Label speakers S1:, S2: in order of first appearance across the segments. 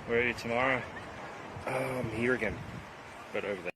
S1: Where are you tomorrow? I'm here again, but over there.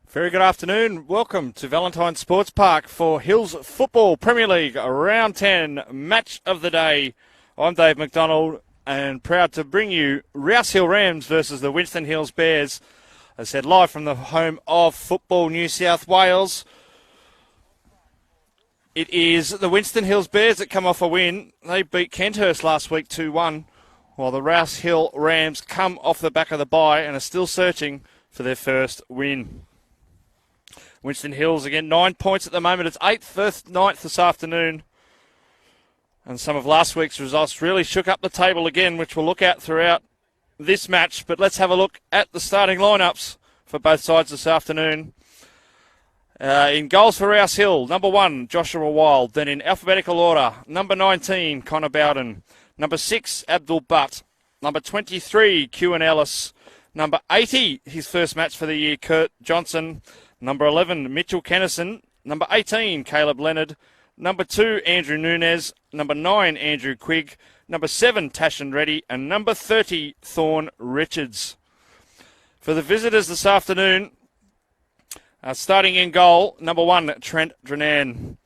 S2: Very good afternoon. Welcome to Valentine Sports Park for Hills Football Premier League Round 10 Match of the Day. I'm Dave McDonald and proud to bring you Rouse Hill Rams versus the Winston Hills Bears. As I said, live from the home of Football New South Wales. It is the Winston Hills Bears that come off a win. They beat Kenthurst last week 2-1, while the Rouse Hill Rams come off the back of the bye and are still searching for their first win. Winston Hills again, 9 points at the moment. It's 8th, 9th this afternoon. And some of last week's results really shook up the table again, which we'll look at throughout this match. But let's have a look at the starting lineups for both sides this afternoon. In goals for Rouse Hill, number 1, Joshua Wild. Then in alphabetical order, number 19, Connor Bowden. Number 6, Abdul Butt. Number 23, Kewan Ellis. Number 80, his first match for the year, Kurt Johnson. Number 11, Mitchell Kennison. Number 18, Caleb Leonard. Number 2, Andrew Nunez. Number 9, Andrew Quigg. Number 7, Tashan Reddy. And number 30, Thorn Richards. For the visitors this afternoon, starting in goal, number 1, Trent Drenan.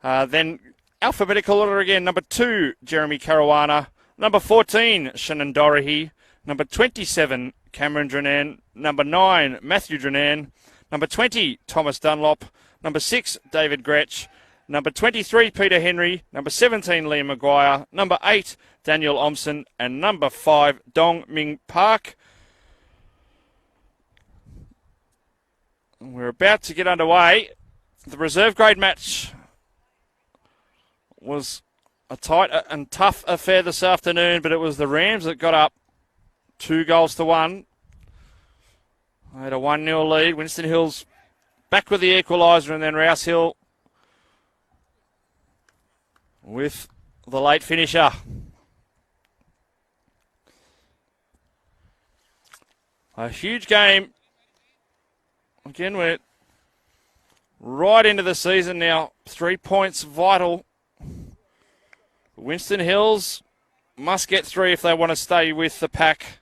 S2: Then alphabetical order again, number 2, Jeremy Caruana. Number 14, Shannon Dorahy. Number 27, Cameron Drenan. Number 9, Matthew Drenan. Number 20, Thomas Dunlop. Number 6, David Gretsch. Number 23, Peter Henry. Number 17, Liam Maguire. Number 8, Daniel Omson. And number 5, Dong Ming Park. We're about to get underway. The reserve grade match was a tight and tough affair this afternoon, but it was the Rams that got up 2-1. They had a 1-0 lead. Winston Hills back with the equaliser, and then Rouse Hill with the late finisher. A huge game. Again, we're right into the season now. 3 points vital. Winston Hills must get 3 if they want to stay with the pack.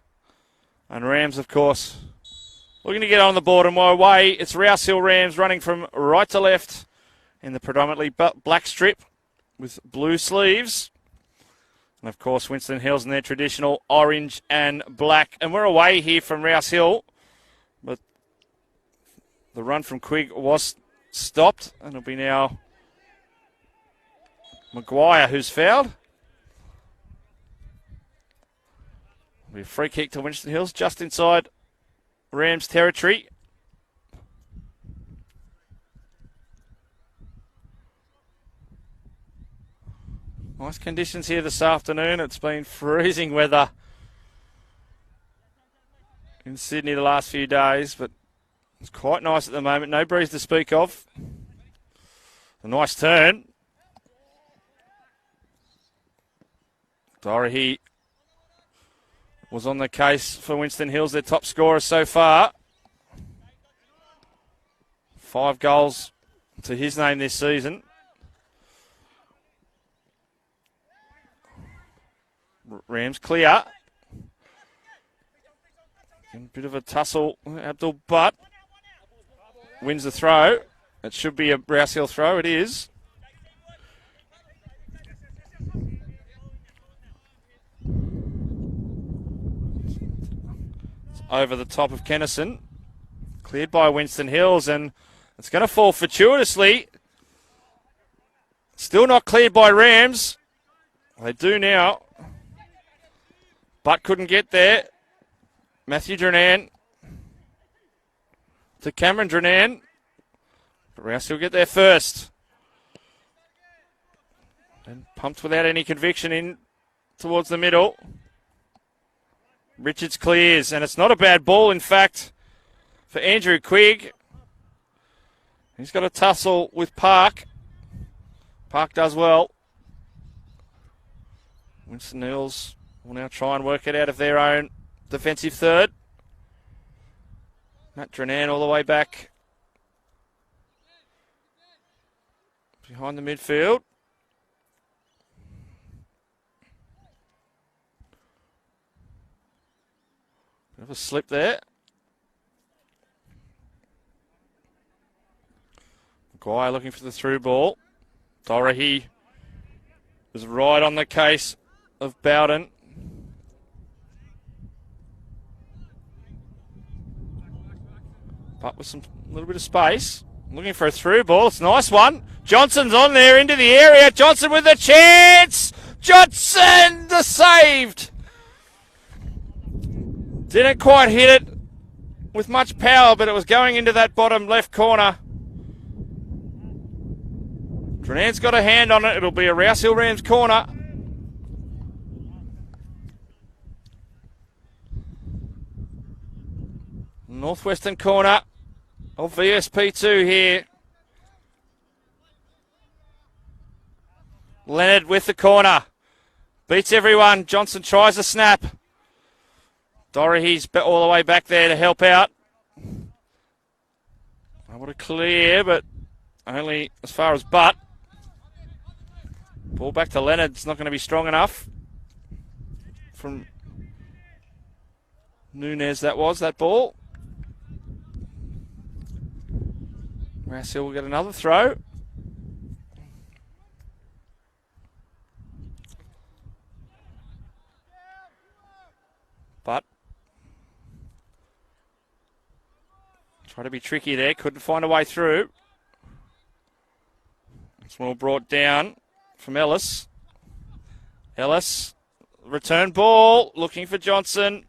S2: And Rams, of course, looking to get on the board, and we're away. It's Rouse Hill Rams running from right to left in the predominantly black strip with blue sleeves. And, of course, Winston Hills in their traditional orange and black. And we're away here from Rouse Hill. But the run from Quigg was stopped, and it'll be now Maguire who's fouled. It'll be a free kick to Winston Hills just inside Rams territory. Nice conditions here this afternoon. It's been freezing weather in Sydney the last few days, but it's quite nice at the moment. No breeze to speak of. A nice turn. Dorahy was on the case for Winston Hills, their top scorer so far. 5 goals to his name this season. Rams clear. A bit of a tussle. Abdul Butt wins the throw. It should be a Rouse Hill throw. It is. It's over the top of Kennison. Cleared by Winston Hills, and it's going to fall fortuitously. Still not cleared by Rams. They do now. Butt couldn't get there. Matthew Drenan to Cameron Drenan. Rouse will get there first. And pumped without any conviction in towards the middle. Richards clears, and it's not a bad ball, in fact, for Andrew Quigg. He's got a tussle with Park. Park does well. Winston Hills will now try and work it out of their own defensive third. Matt Drenan all the way back behind the midfield. Bit of a slip there. Maguire looking for the through ball. Dorahy was right on the case of Bowden. But with a little bit of space. Looking for a through ball. It's a nice one. Johnson's on there into the area. Johnson with a chance. Johnson, the saved. Didn't quite hit it with much power, but it was going into that bottom left corner. Drenan's got a hand on it. It'll be a Rouse Hill Rams corner. Northwestern corner of VSP2 here. Leonard with the corner. Beats everyone. Johnson tries a snap. Dorahy's all the way back there to help out. Able to clear, but only as far as butt. Ball back to Leonard. It's not going to be strong enough. From Nunez, that ball. Rouse Hill will get another throw. But try to be tricky there. Couldn't find a way through. It's well brought down from Ellis. Ellis, return ball, looking for Johnson.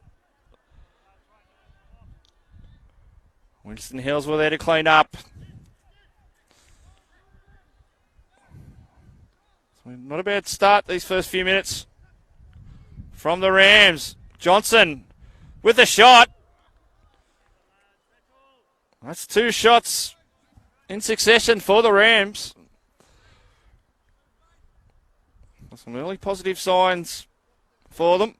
S2: Winston Hills were there to clean up. So not a bad start these first few minutes from the Rams. Johnson with a shot. That's 2 shots in succession for the Rams. Some early positive signs for them.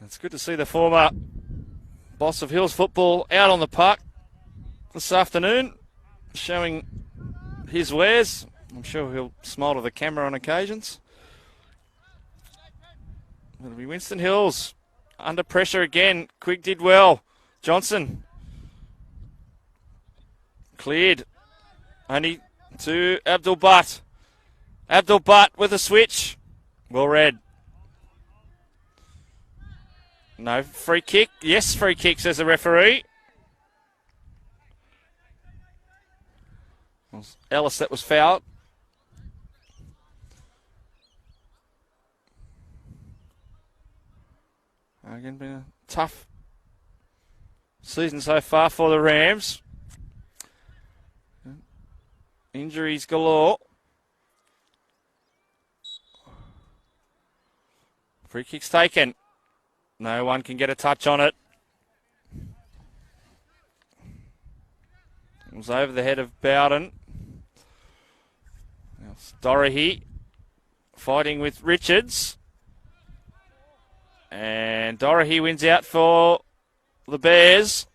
S2: It's good to see the former boss of Hills football out on the park this afternoon, showing his wares. I'm sure he'll smile to the camera on occasions. It'll be Winston Hills under pressure again. Quigg did well. Johnson cleared. Only to Abdul Butt. Abdul Butt with a switch. Well read. No free kick. Yes, free kick, says the referee. Ellis, that was fouled. Again, been a tough season so far for the Rams. Injuries galore. Free kick's taken. No one can get a touch on it. It was over the head of Bowden. Now it's Dorahy fighting with Richards. And Dorahy wins out for the Bears.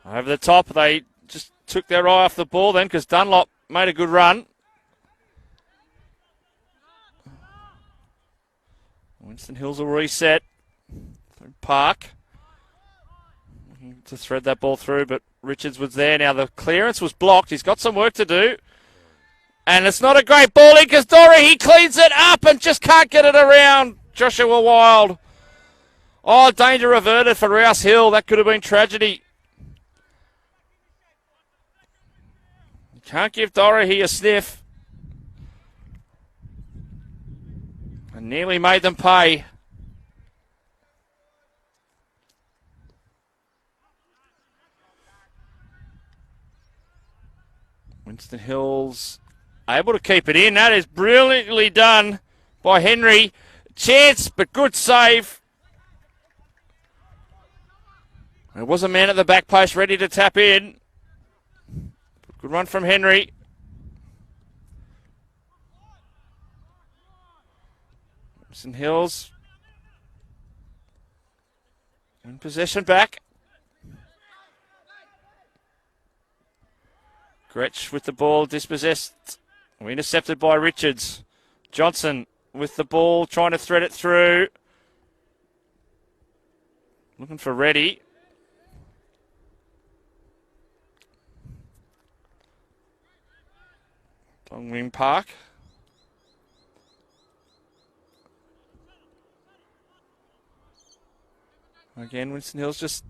S2: Over the top, they just took their eye off the ball then because Dunlop made a good run. Winston Hills will reset. Park. To thread that ball through, but Richards was there. Now the clearance was blocked. He's got some work to do. And it's not a great ball in because Dorahy cleans it up and just can't get it around Joshua Wild. Oh, danger averted for Rouse Hill. That could have been tragedy. You can't give Dorahy a sniff. And nearly made them pay. Winston Hills able to keep it in. That is brilliantly done by Henry. Chance, but good save. There was a man at the back post ready to tap in. Good run from Henry. Winston Hills in possession back. Gretsch with the ball dispossessed. Intercepted by Richards. Johnson with the ball, trying to thread it through. Looking for Reddy. Dongwing Park. Again, Winston Hill's just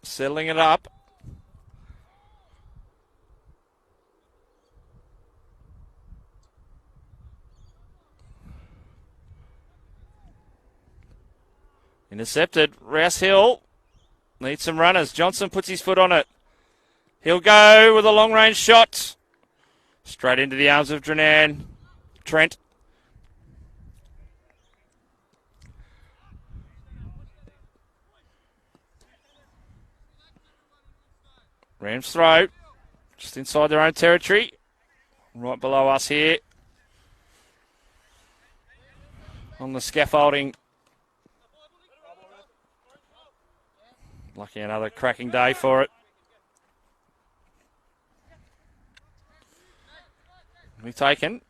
S2: settling it up. Intercepted. Rouse Hill needs some runners. Johnson puts his foot on it. He'll go with a long-range shot. Straight into the arms of Drenan. Trent. Rams throw. Just inside their own territory. Right below us here. On the scaffolding. Lucky another cracking day for it. Be taken.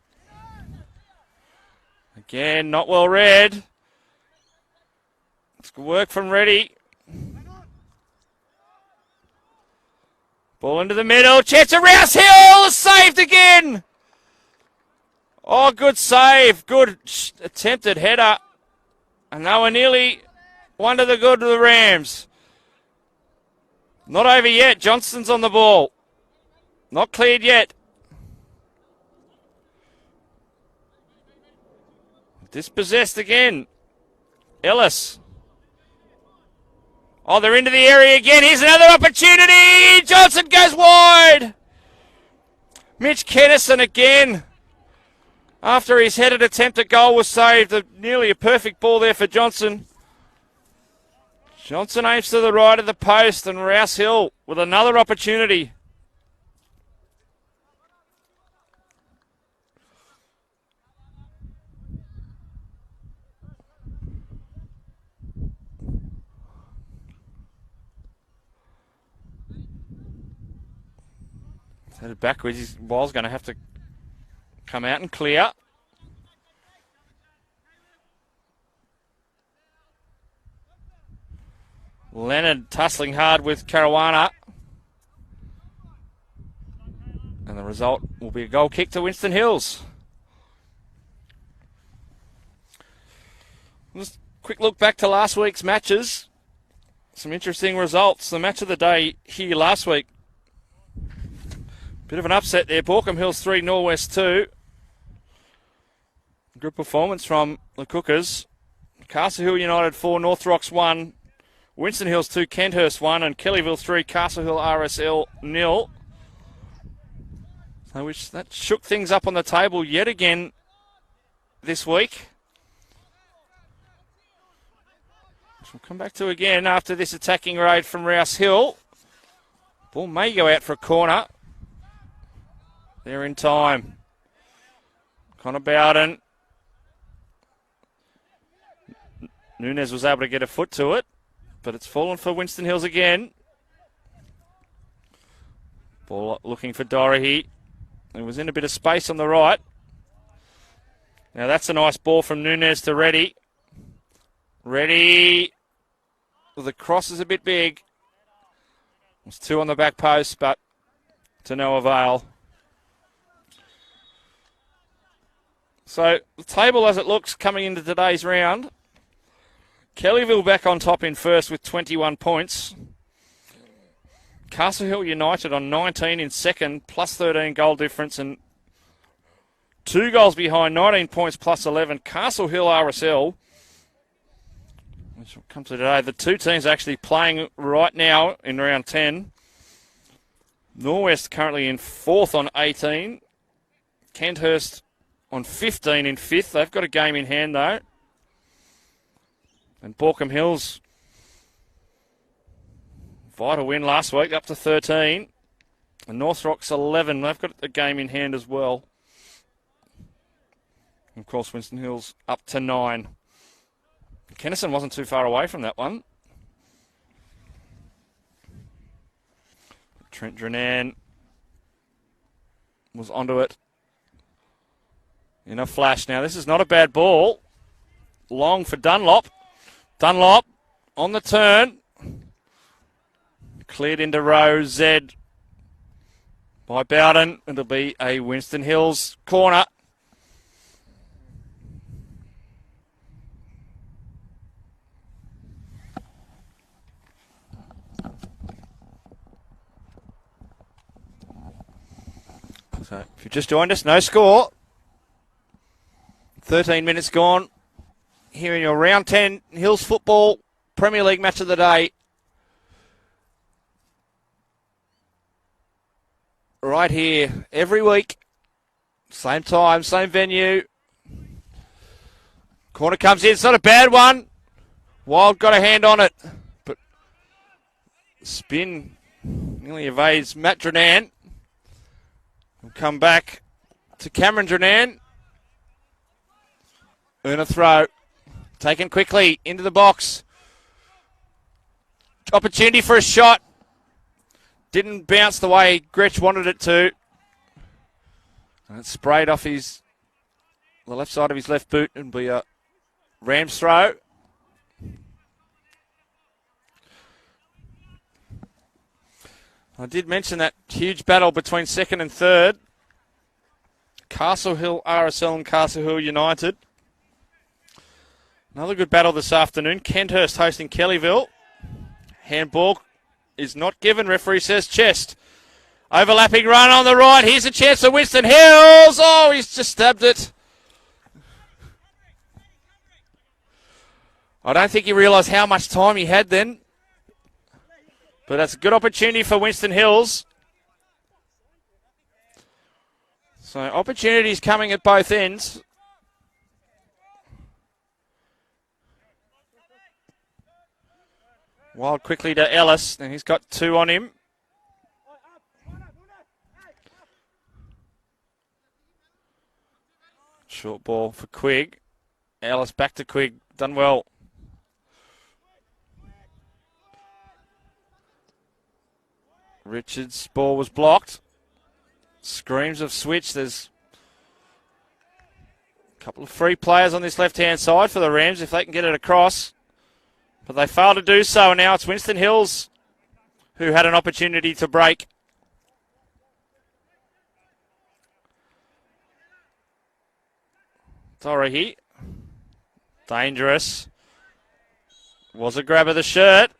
S2: Again, not well read. It's good work from Reddy. Ball into the middle. Chance of Rouse Hill. Saved again. Oh, good save. Good attempted header. And they were nearly one to the good of the Rams. Not over yet. Johnston's on the ball. Not cleared yet. Dispossessed again. Ellis. Oh, they're into the area again. Here's another opportunity. Johnson goes wide. Mitch Kennison again. After his headed attempt at goal was saved. Nearly a perfect ball there for Johnson. Johnson aims to the right of the post, and Rouse Hill with another opportunity. Headed backwards. Ball's going to have to come out and clear. Leonard tussling hard with Caruana. And the result will be a goal kick to Winston Hills. Just a quick look back to last week's matches. Some interesting results. The match of the day here last week. Bit of an upset there. Borkham Hills 3, Norwest 2. Good performance from the Cookers. Castle Hill United 4, North Rocks 1. Winston Hills 2, Kenthurst 1. And Kellyville 3, Castle Hill RSL 0. So which that shook things up on the table yet again this week. Which we'll come back to again after this attacking raid from Rouse Hill. Ball may go out for a corner. They're in time. Connor Bowden. Nunez was able to get a foot to it, but it's fallen for Winston Hills again. Ball looking for Dorahy. It was in a bit of space on the right. Now that's a nice ball from Nunez to Reddy. Reddy. Well, the cross is a bit big. There's two on the back post, but to no avail. So the table as it looks coming into today's round. Kellyville back on top in first with 21 points. Castle Hill United on 19 in second, plus 13 goal difference, and 2 goals behind, 19 points plus 11. Castle Hill RSL, which will come to today. The two teams actually playing right now in round 10. Norwest currently in fourth on 18. Kenthurst on 15 in fifth. They've got a game in hand though. And Borkham Hills, vital win last week, up to 13. And North Rocks 11. They've got a game in hand as well. And of course, Winston Hills up to 9. Kennison wasn't too far away from that one. Trent Drenan was onto it. in a flash. Now, this is not a bad ball. Long for Dunlop. Dunlop on the turn. Cleared into row Z by Bowden. It'll be a Winston Hills corner. So if you've just joined us, no score. 13 minutes gone. Here in your round 10 Hills Football Premier League match of the day. Right here, every week. Same time, same venue. Corner comes in. It's not a bad one. Wild got a hand on it. But spin nearly evades Matt Drenan. We'll come back to Cameron Drenan. Earn a throw. Taken quickly into the box. Opportunity for a shot. Didn't bounce the way Gretsch wanted it to. And it sprayed off the left side of his left boot and be a Rams throw. I did mention that huge battle between second and third. Castle Hill RSL and Castle Hill United. Another good battle this afternoon. Kenthurst hosting Kellyville. Handball is not given. Referee says chest. Overlapping run on the right. Here's a chance for Winston Hills. Oh, he's just stabbed it. I don't think he realised how much time he had then. But that's a good opportunity for Winston Hills. So opportunities coming at both ends. Wild quickly to Ellis, and he's got two on him. Short ball for Quigg. Ellis back to Quigg, done well. Richards' ball was blocked. Screams of switch. There's a couple of free players on this left-hand side for the Rams if they can get it across. But they failed to do so, and now it's Winston Hills who had an opportunity to break. Dorothy. Dangerous. Was a grab of the shirt.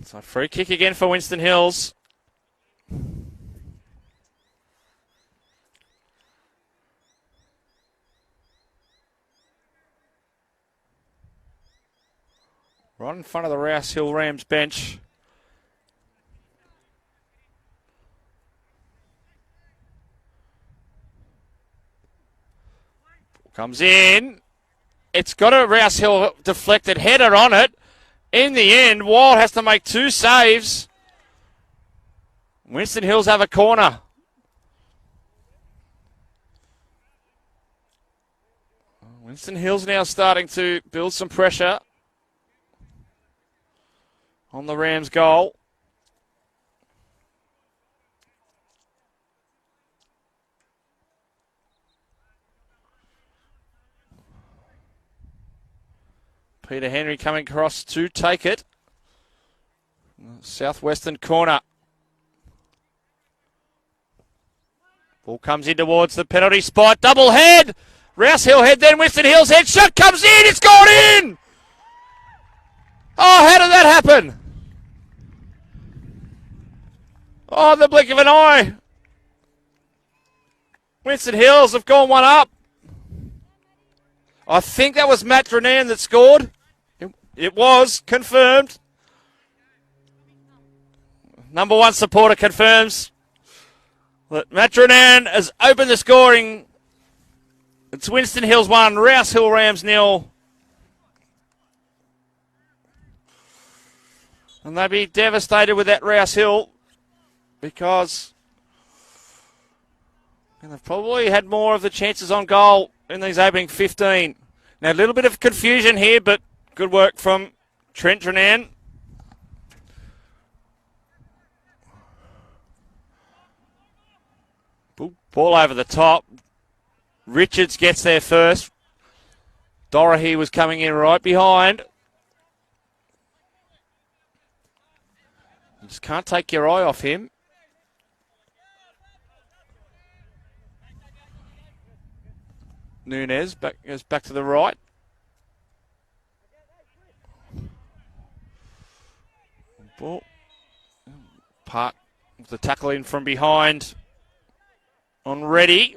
S2: So free kick again for Winston Hills. Right in front of the Rouse Hill Rams bench. Comes in. It's got a Rouse Hill deflected header on it. In the end, Wild has to make two saves. Winston Hills have a corner. Winston Hills now starting to build some pressure on the Rams' goal. Peter Henry coming across to take it. Southwestern corner. Ball comes in towards the penalty spot. Double head. Rouse Hill head, then Winston Hills head. Shot comes in. It's gone in. Oh, how did that happen? Oh, the blink of an eye. Winston Hills have gone one up. I think that was Matt Drenan that scored. It was confirmed. Number one supporter confirms that Matt Drenan has opened the scoring. It's Winston Hills 1, Rouse Hill Rams 0. And they'd be devastated with that Rouse Hill because they've probably had more of the chances on goal in these opening 15. Now, a little bit of confusion here, but good work from Trent Drenan. Ball over the top. Richards gets there first. Dorahy was coming in right behind. You just can't take your eye off him. Nunez goes back to the right. Ball. Part of the tackle in from behind. On ready.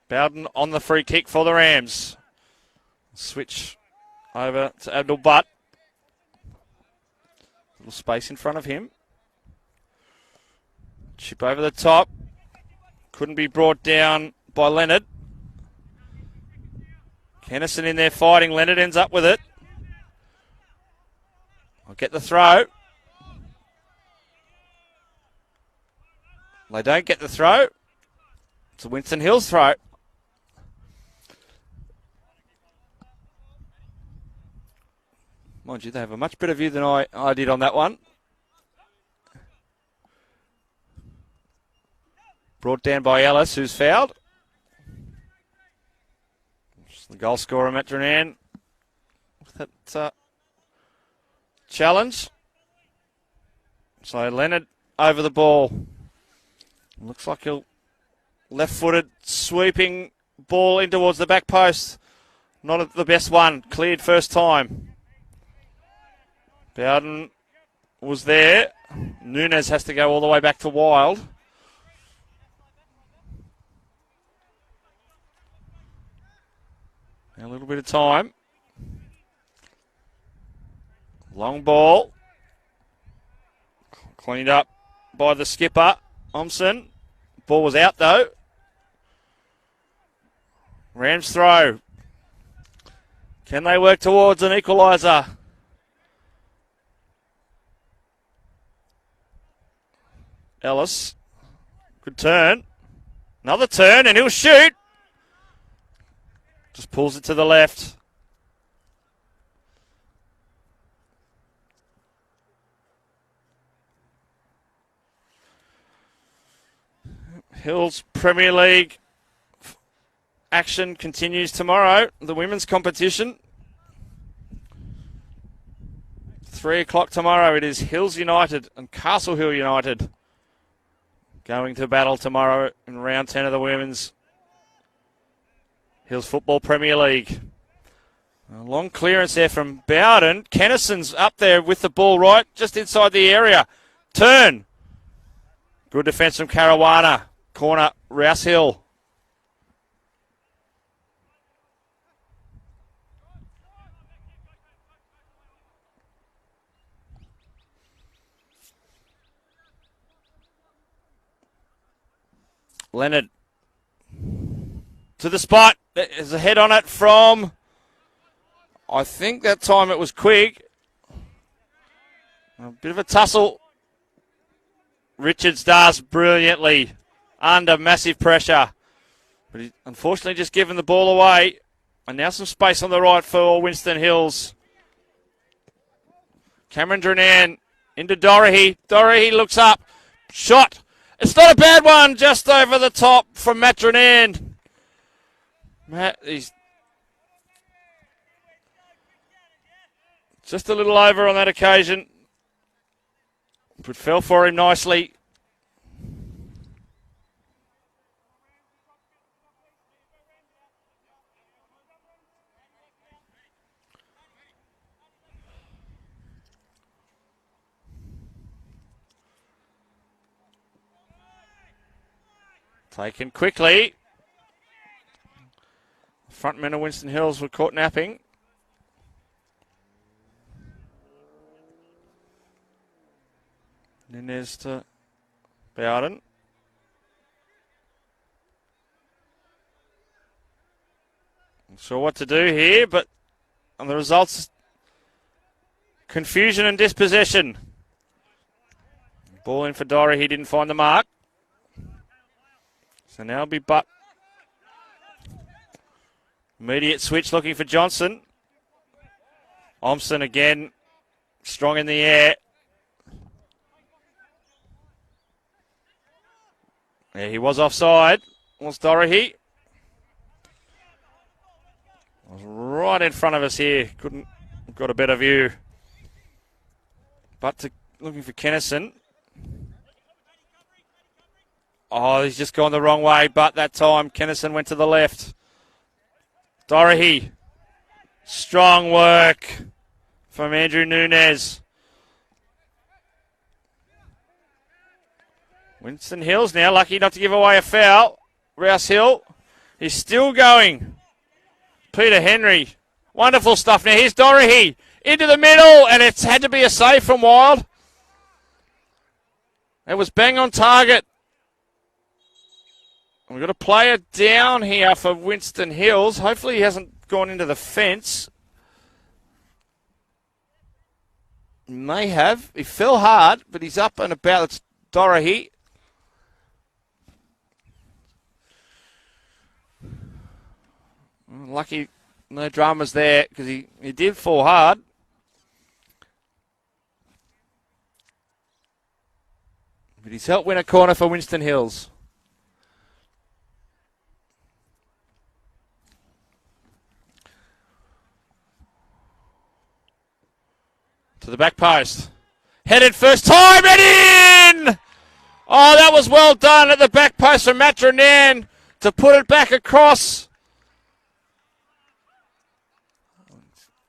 S2: Bowden on the free kick for the Rams. Switch over to Abdul Butt. Little space in front of him. Chip over the top. Couldn't be brought down by Leonard. Kennison in there fighting. Leonard ends up with it. I'll get the throw. They don't get the throw. It's a Winston Hills throw. Mind you, they have a much better view than I did on that one. Brought down by Ellis, who's fouled. Just the goal scorer, Matronan, with that challenge. So Leonard over the ball. Looks like he'll left-footed, sweeping ball in towards the back post. Not the best one. Cleared first time. Bowden was there. Nunez has to go all the way back to Wild. Now a little bit of time. Long ball. Cleaned up by the skipper, Omson. Ball was out though. Rams throw. Can they work towards an equaliser? Ellis. Good turn. Another turn and he'll shoot. Just pulls it to the left. Hills Premier League action continues tomorrow. The women's competition. 3 o'clock tomorrow. It is Hills United and Castle Hill United going to battle tomorrow in round 10 of the women's Hills Football Premier League. A long clearance there from Bowden. Kennison's up there with the ball right just inside the area. Turn. Good defence from Caruana. Corner, Rouse Hill. Leonard to the spot. There's a head on it from, I think that time it was Quigg. A bit of a tussle. Richards does brilliantly under massive pressure. But he unfortunately just given the ball away. And now some space on the right for Winston Hills. Cameron Drenan into Dorahy. Dorahy looks up. Shot. It's not a bad one, just over the top from Matt Drenan. Matt, he's just a little over on that occasion. But fell for him nicely. Taken quickly. Frontmen of Winston Hills were caught napping. Nunez to Bowden. Not sure what to do here, but on the results, confusion and dispossession. Ball in for Dory, he didn't find the mark. So now it'll be Butt. Immediate switch looking for Johnson. Omson again, strong in the air. Yeah, he was offside. Was Dorothy. Was right in front of us here. Couldn't got a better view. But looking for Kennison. Oh, he's just gone the wrong way, but that time Kennison went to the left. Dorothy. Strong work from Andrew Nunez. Winston Hills now, lucky not to give away a foul. Rouse Hill is still going. Peter Henry. Wonderful stuff. Now here's Dorothy. Into the middle, and it's had to be a save from Wild. It was bang on target. We've got a player down here for Winston Hills. Hopefully he hasn't gone into the fence. May have. He fell hard, but he's up and about. It's Dorothy. Lucky no dramas there because he did fall hard. But he's helped win a corner for Winston Hills. To the back post. Headed first time and in! Oh, that was well done at the back post from Matronan to put it back across.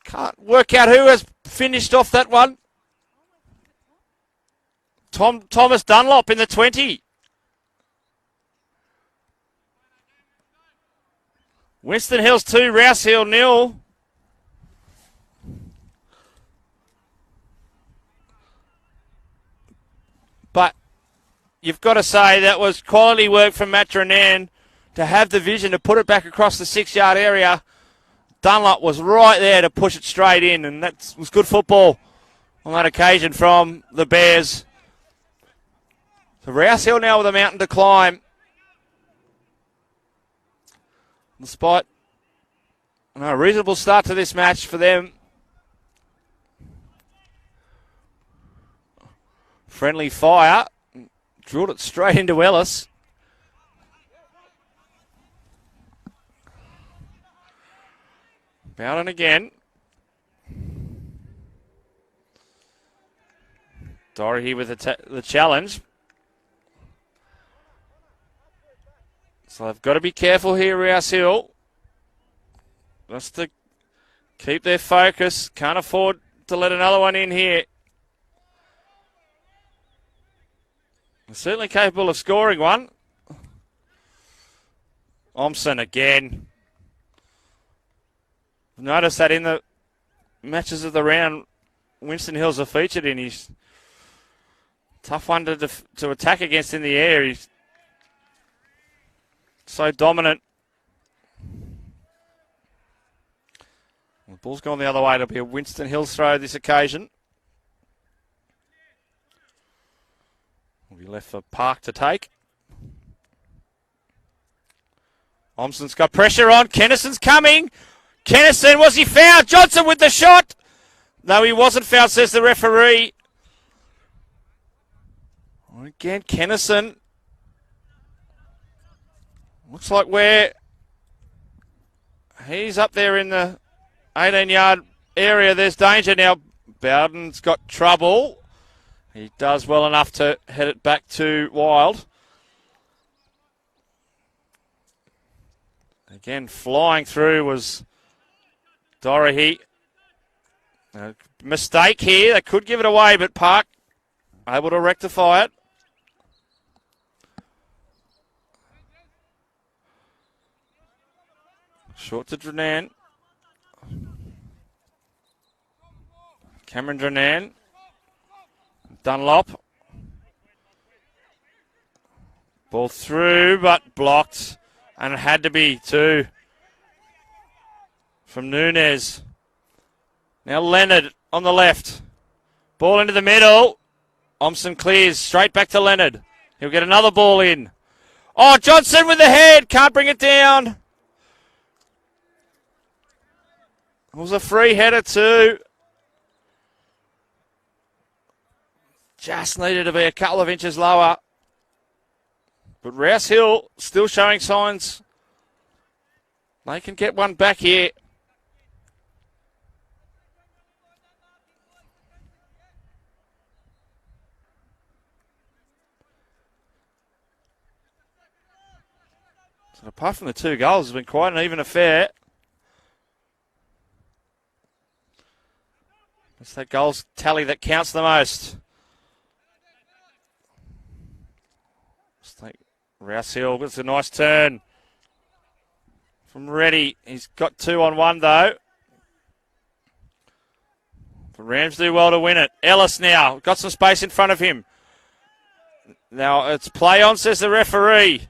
S2: Can't work out who has finished off that one. Thomas Dunlop in the 20. Winston Hills 2, Rouse Hill 0. But you've got to say that was quality work from Matronan to have the vision to put it back across the 6-yard area. Dunlop was right there to push it straight in, and that was good football on that occasion from the Bears. So Rouse Hill now with a mountain to climb. Despite a reasonable start to this match for them. Friendly fire. Drilled it straight into Ellis. Bowden again. Dorothy with the challenge. So they've got to be careful here, Rouse Hill. Just to keep their focus. Can't afford to let another one in here. They're certainly capable of scoring one. Omson again. Notice that in the matches of the round, Winston Hills are featured in. He's tough one to attack against in the air. He's so dominant. The ball's gone the other way. It'll be a Winston Hills throw this occasion. Will be left for Park to take. Omson's got pressure on. Kennison's coming. Kennison, was he fouled? Johnson with the shot. No, he wasn't fouled, says the referee. Again, Kennison. Looks like he's up there in the 18-yard area. There's danger now. Bowden's got trouble. He does well enough to head it back to Wild. Again, flying through was Dorothy. Mistake here. They could give it away, but Park able to rectify it. Short to Dranan. Cameron Dranan. Dunlop. Ball through, but blocked. And it had to be too. From Nunez. Now Leonard on the left. Ball into the middle. Omson clears straight back to Leonard. He'll get another ball in. Oh, Johnson with the head. Can't bring it down. It was a free header too. Just needed to be a couple of inches lower. But Rouse Hill still showing signs. They can get one back here. So apart from the 2 goals, it's been quite an even affair. It's that goals tally that counts the most. Rouse Hill gets a nice turn from Reddy. He's got 2 on 1 though. The Rams do well to win it. Ellis now got some space in front of him. Now it's play on, says the referee.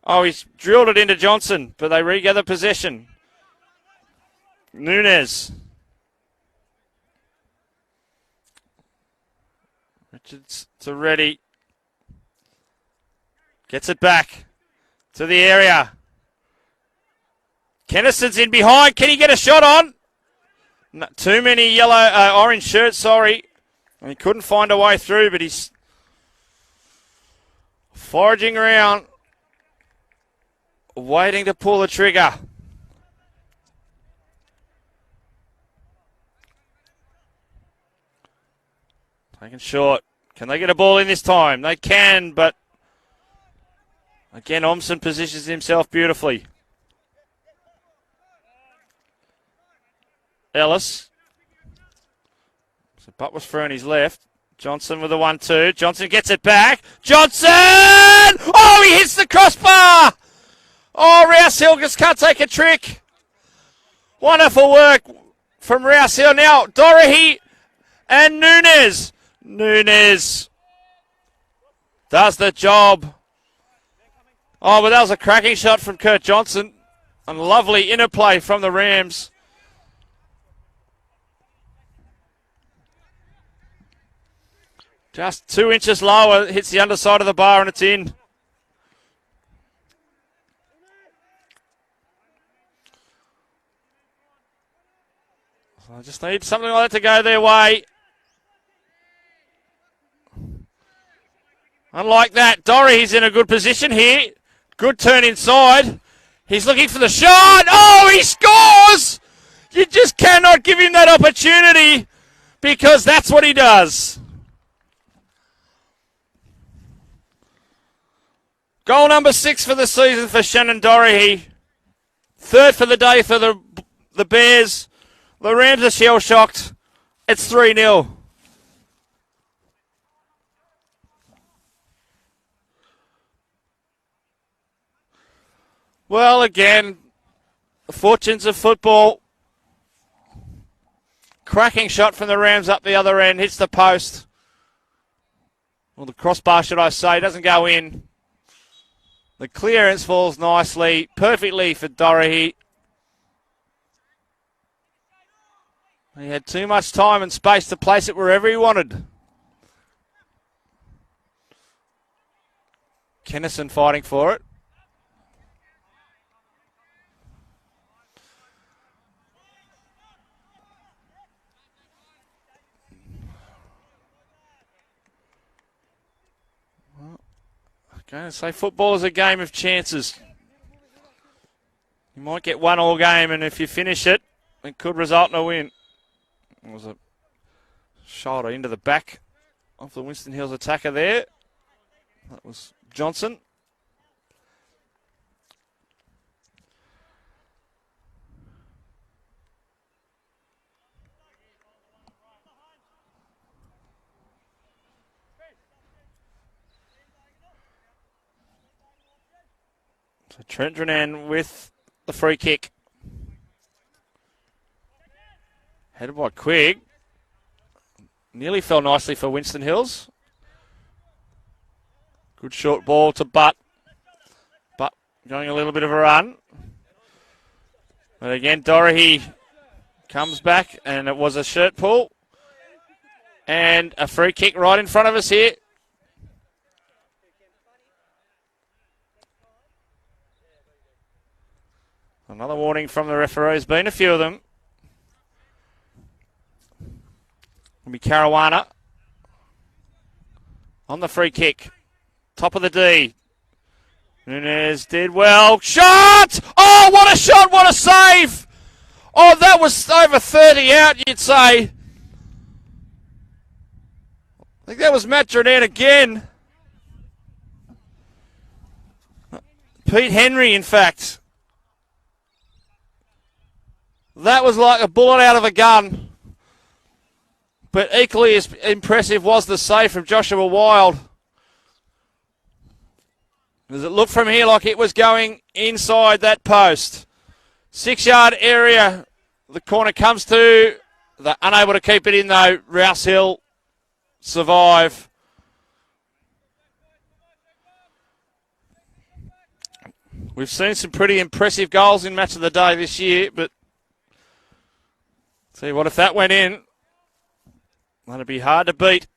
S2: Oh, he's drilled it into Johnson, but they regather possession. Nunes. Richards to Reddy. Gets it back to the area. Kennison's in behind. Can he get a shot on? No, too many orange shirts, sorry. He couldn't find a way through, but he's foraging around, waiting to pull the trigger. Taken short. Can they get a ball in this time? They can, but again, Omson positions himself beautifully. Ellis. So Butt was through on his left. Johnson with the 1-2. Johnson gets it back. Johnson! Oh, he hits the crossbar! Oh, Rouse Hill just can't take a trick. Wonderful work from Rouse Hill. Now, Dorahy and Nunes. Nunes does the job. Oh, but that was a cracking shot from Kurt Johnson. And lovely interplay from the Rams. Just 2 inches lower, hits the underside of the bar and it's in. So I just need something like that to go their way. Unlike that, Dorahy's in a good position here. Good turn inside. He's looking for the shot. Oh, he scores! You just cannot give him that opportunity because that's what he does. Goal number 6 for the season for Shannon Dorahy. 3rd for the day for the Bears. The Rams are shell-shocked. It's 3-0. Well, again, the fortunes of football. Cracking shot from the Rams up the other end. Hits the post. Well, the crossbar, should I say, doesn't go in. The clearance falls nicely, perfectly for Dorahy. He had too much time and space to place it wherever he wanted. Kennison fighting for it. Going to say football is a game of chances. You might get one all game, and if you finish it, it could result in a win. It was a shoulder into the back of the Winston Hills attacker there. That was Johnson. So Trent Renan with the free kick. Headed by Quigg. Nearly fell nicely for Winston Hills. Good short ball to Butt. Butt going a little bit of a run. But again, Dorahy comes back and it was a shirt pull. And a free kick right in front of us here. Another warning from the referees. Been a few of them. Will be Caruana on the free kick. Top of the D. Nunes did well. Shot! Oh, what a shot! What a save! Oh, that was over 30 out, you'd say. I think that was Matt Jordan again. Pete Henry, in fact. That was like a bullet out of a gun. But equally as impressive was the save from Joshua Wild. Does it look from here like it was going inside that post? 6-yard area. The corner comes to. They're unable to keep it in though. Rouse Hill survive. We've seen some pretty impressive goals in Match of the Day this year, but see what if that went in? That'd be hard to beat.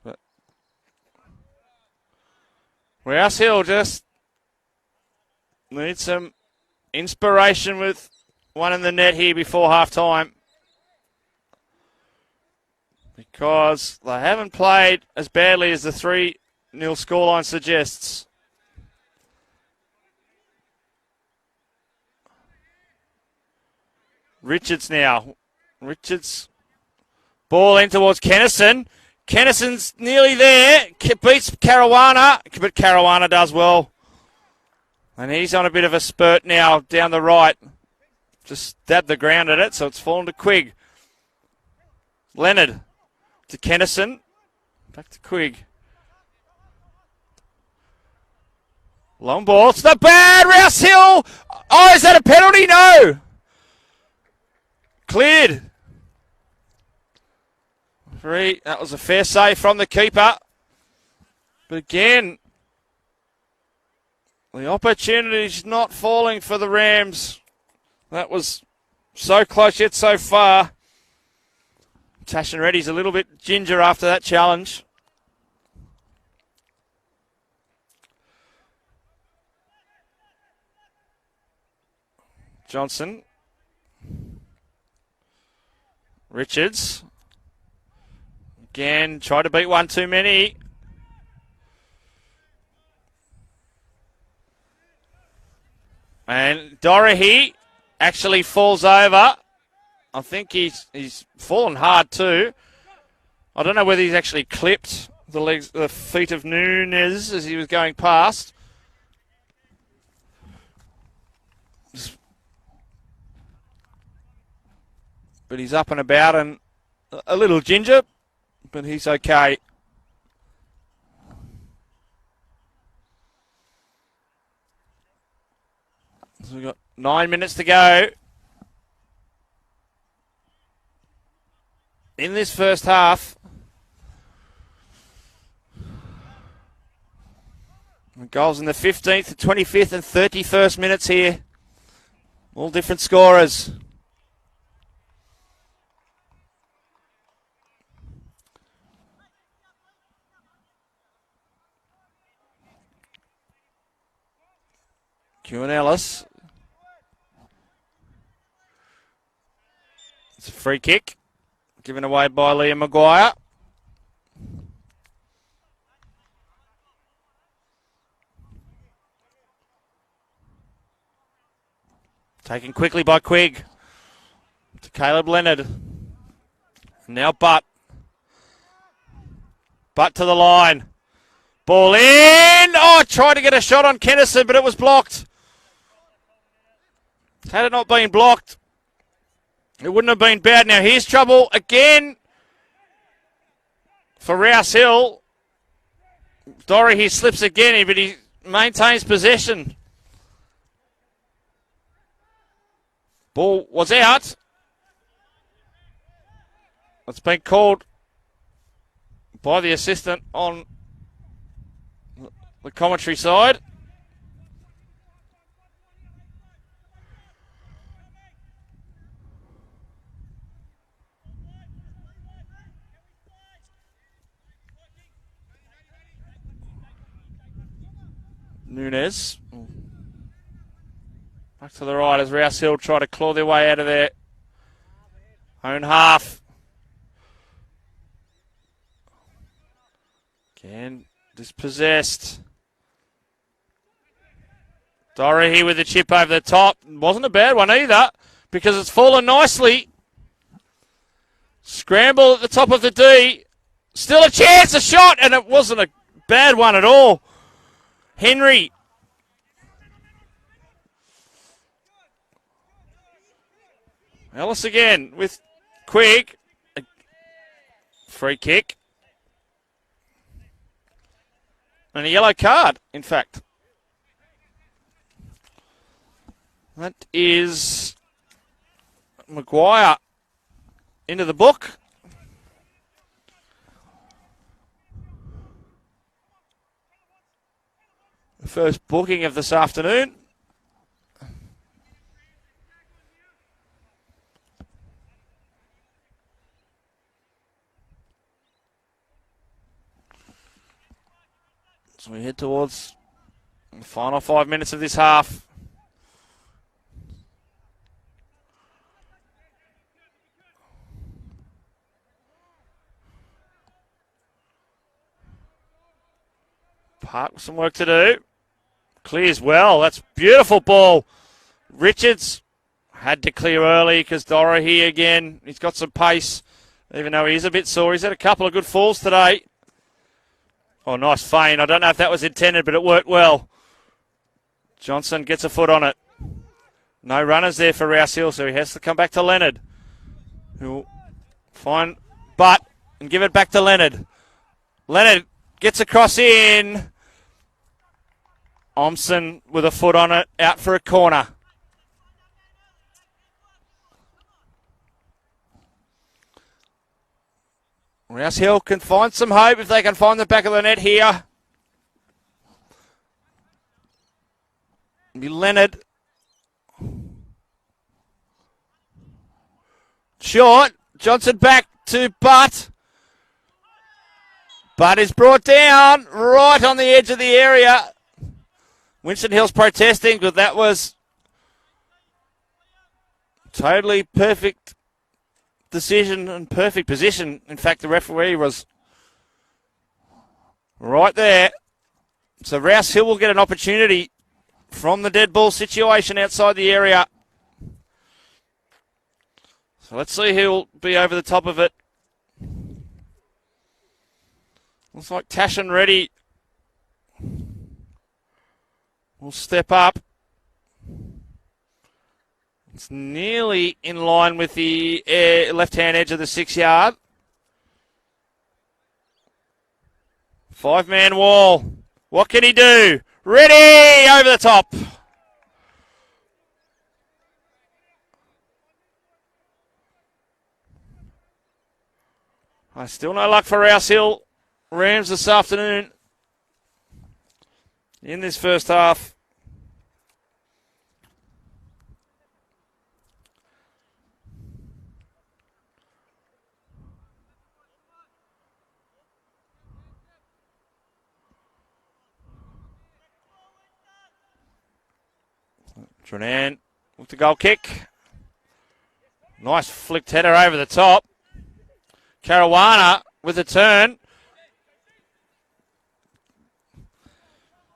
S2: But Rouse Hill just needs some inspiration with one in the net here before half-time, because they haven't played as badly as the 3-0 scoreline suggests. Richards now. Richards. Ball in towards Kennison. Kennison's nearly there. Beats Caruana, but Caruana does well. And he's on a bit of a spurt now down the right. Just stabbed the ground at it, so it's fallen to Quigg. Leonard to Kennison. Back to Quigg. Long ball. It's not bad. Rouse Hill. Oh, is that a penalty? No. Cleared. Three. That was a fair save from the keeper. But again, the opportunity's not falling for the Rams. That was so close yet so far. Tash and Reddy's a little bit ginger after that challenge. Johnson. Richards. Again, try to beat one too many. And Dorothy actually falls over. I think he's fallen hard too. I don't know whether he's actually clipped the feet of Nunes as he was going past. But he's up and about and a little ginger, but he's okay. So we've got 9 minutes to go in this first half. Goals in the 15th, 25th and 31st minutes here. All different scorers. Kewan Ellis. It's a free kick given away by Liam Maguire. Taken quickly by Quigg to Caleb Leonard. Now Butt. Butt to the line. Ball in. Oh, tried to get a shot on Kennison, but it was blocked. Had it not been blocked, it wouldn't have been bad. Now here's trouble again for Rouse Hill. Dorry, he slips again, but he maintains possession. Ball was out. It's been called by the assistant on the commentary side. Nunes Back to the right as Rouse Hill try to claw their way out of their own half. Again, dispossessed. Doherty with the chip over the top. Wasn't a bad one either because it's fallen nicely. Scramble at the top of the D. Still a chance, a shot, and it wasn't a bad one at all. Henry. Ellis again with Quigg. A free kick. And a yellow card, in fact. That is Maguire into the book. The first booking of this afternoon. So we head towards the final 5 minutes of this half. Park with some work to do. Clears well. That's beautiful ball. Richards had to clear early because Doherty again. He's got some pace, even though he's a bit sore. He's had a couple of good falls today. Oh, nice feint. I don't know if that was intended, but it worked well. Johnson gets a foot on it. No runners there for Rouse Hill, so he has to come back to Leonard. Who'll find Butt and give it back to Leonard. Leonard gets across in. Omson with a foot on it, out for a corner. Rouse Hill can find some hope if they can find the back of the net here. Be Leonard. Short. Johnson back to Butt. Butt is brought down right on the edge of the area. Winston Hill's protesting, but that was totally perfect decision and perfect position. In fact, the referee was right there. So Rouse Hill will get an opportunity from the dead ball situation outside the area. So let's see who'll be over the top of it. Looks like Tash and Reddy will step up. It's nearly in line with the left-hand edge of the 6 yard. 5-man wall. What can he do? Reddy over the top. Still no luck for Rouse Hill Rams this afternoon in this first half. Trinan with the goal kick. Nice flicked header over the top. Caruana with a turn.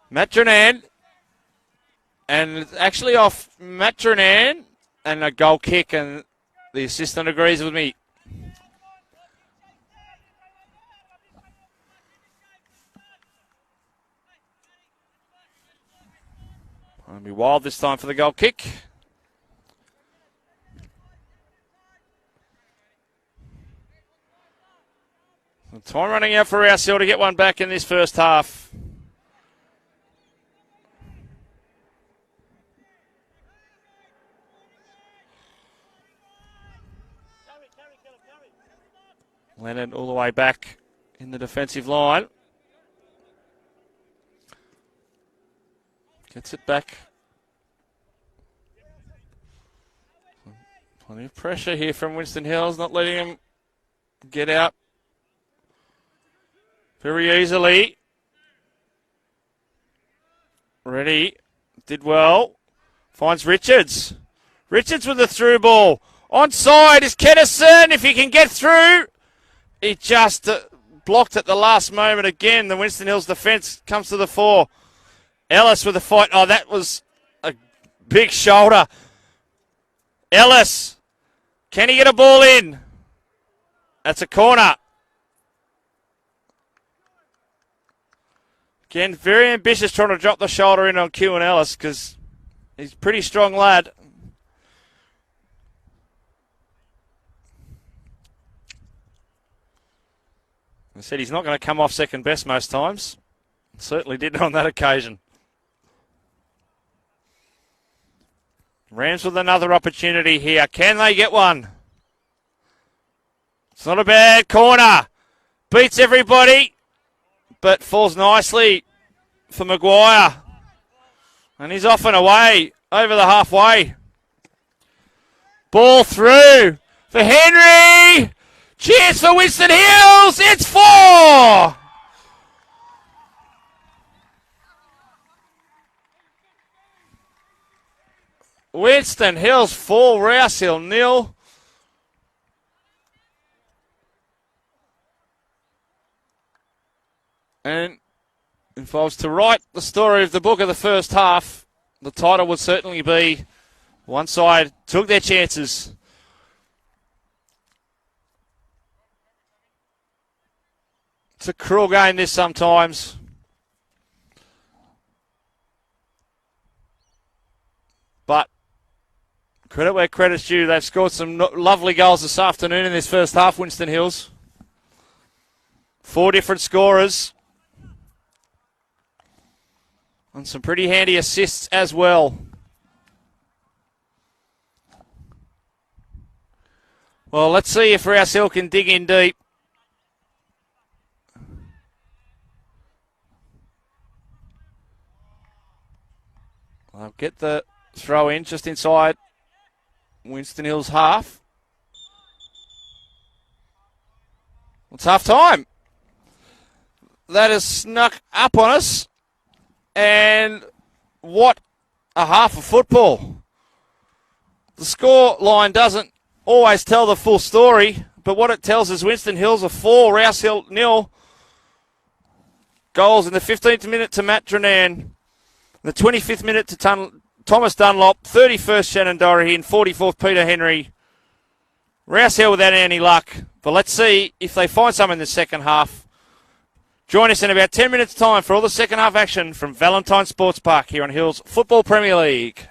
S2: Matt Trinan. And it's actually off Matt Trinan and a goal kick, and the assistant agrees with me. It'll be Wild this time for the goal kick. Time running out for Rouse Hill to get one back in this first half. Leonard all the way back in the defensive line. Gets it back. Plenty of pressure here from Winston Hills, not letting him get out very easily. Ready. Did well. Finds Richards. Richards with the through ball. Onside is Kennison. If he can get through. He just blocked at the last moment again. The Winston Hills defence comes to the fore. Ellis with the fight. Oh, that was a big shoulder. Ellis. Can he get a ball in? That's a corner. Again, very ambitious trying to drop the shoulder in on Q and Ellis because he's a pretty strong lad. I said he's not going to come off second best most times. Certainly didn't on that occasion. Rams with another opportunity here. Can they get one? It's not a bad corner. Beats everybody, but falls nicely for Maguire. And he's off and away over the halfway. Ball through for Henry. Cheers for Winston Hills. It's 4. Winston Hills 4, Rouse Hill 0. And if I was to write the story of the book of the first half, the title would certainly be one side took their chances. It's a cruel game this sometimes. But credit where credit's due. They've scored some lovely goals this afternoon in this first half, Winston Hills. 4 different scorers. And some pretty handy assists as well. Well, let's see if Rouse Hill can dig in deep. I'll get the throw in just inside Winston Hill's half. It's half time. That has snuck up on us. And what a half of football. The score line doesn't always tell the full story, but what it tells is Winston Hills are 4, Rouse Hill 0. Goals in the 15th minute to Matt Dranan, the 25th minute to Thomas Dunlop, 31st Shannon Doherty, and 44th Peter Henry. Rouse Hill without any luck, but let's see if they find some in the second half. Join us in about 10 minutes' time for all the second half action from Valentine Sports Park here on Hills Football Premier League.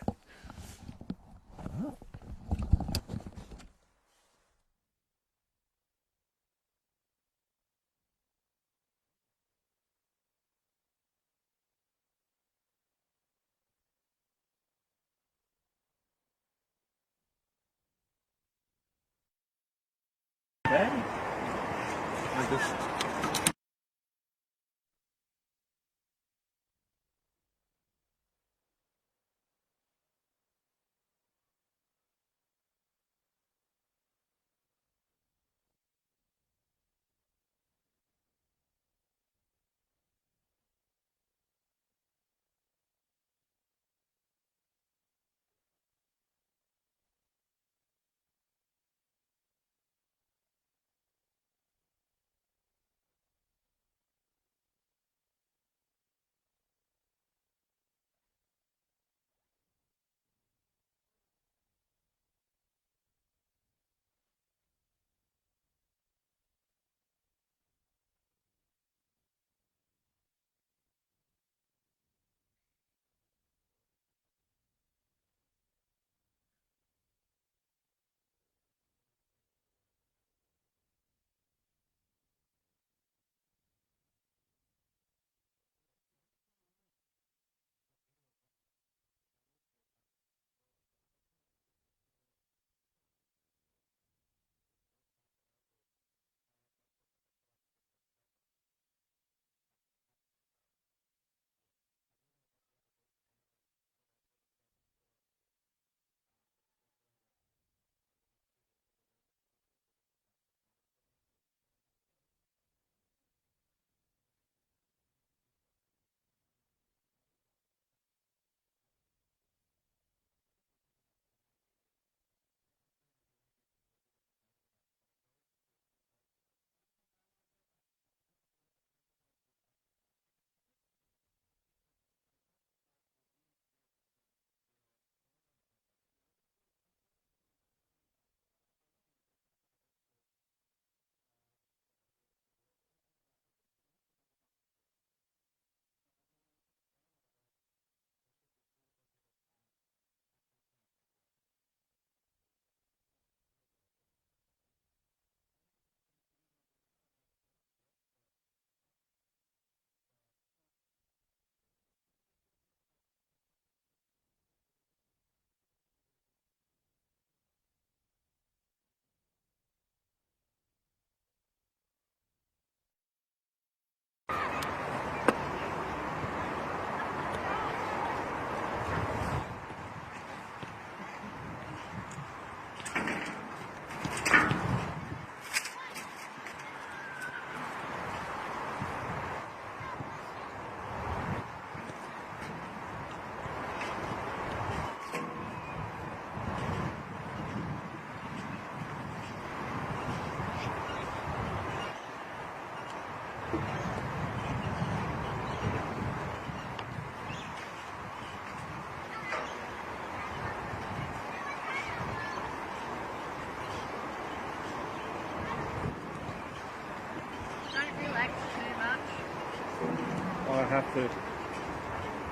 S1: to.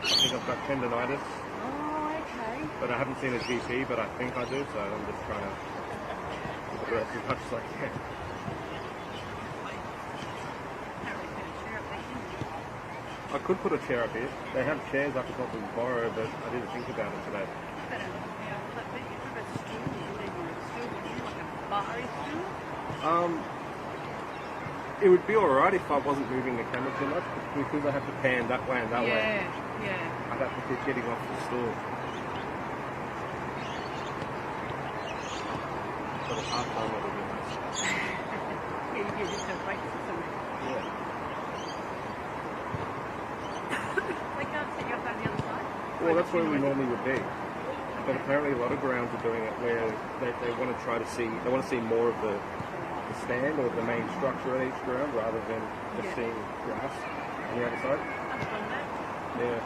S1: I think I've got tendonitis,
S3: Oh, okay.
S1: but I haven't seen a GP, but I think I do, so I'm just trying to rest as much as I can. I could put a chair up here. They have chairs I could probably borrow, but I didn't think about it today. It would be alright if I wasn't moving the camera too much, but because I have to pan that way and that way,
S3: Yeah.
S1: I'd have to keep getting off the stool. For the half time, it'll be nice.
S3: Yeah, you just have breaks or something.
S1: Yeah.
S3: We can't sit you up on the other side.
S1: Well, that's where we normally would be. But apparently a lot of grounds are doing it where they want to try to see, they want to see more of the stand or the main structure at each ground rather than just seeing grass on the other side.
S3: I've done that.
S1: Yeah.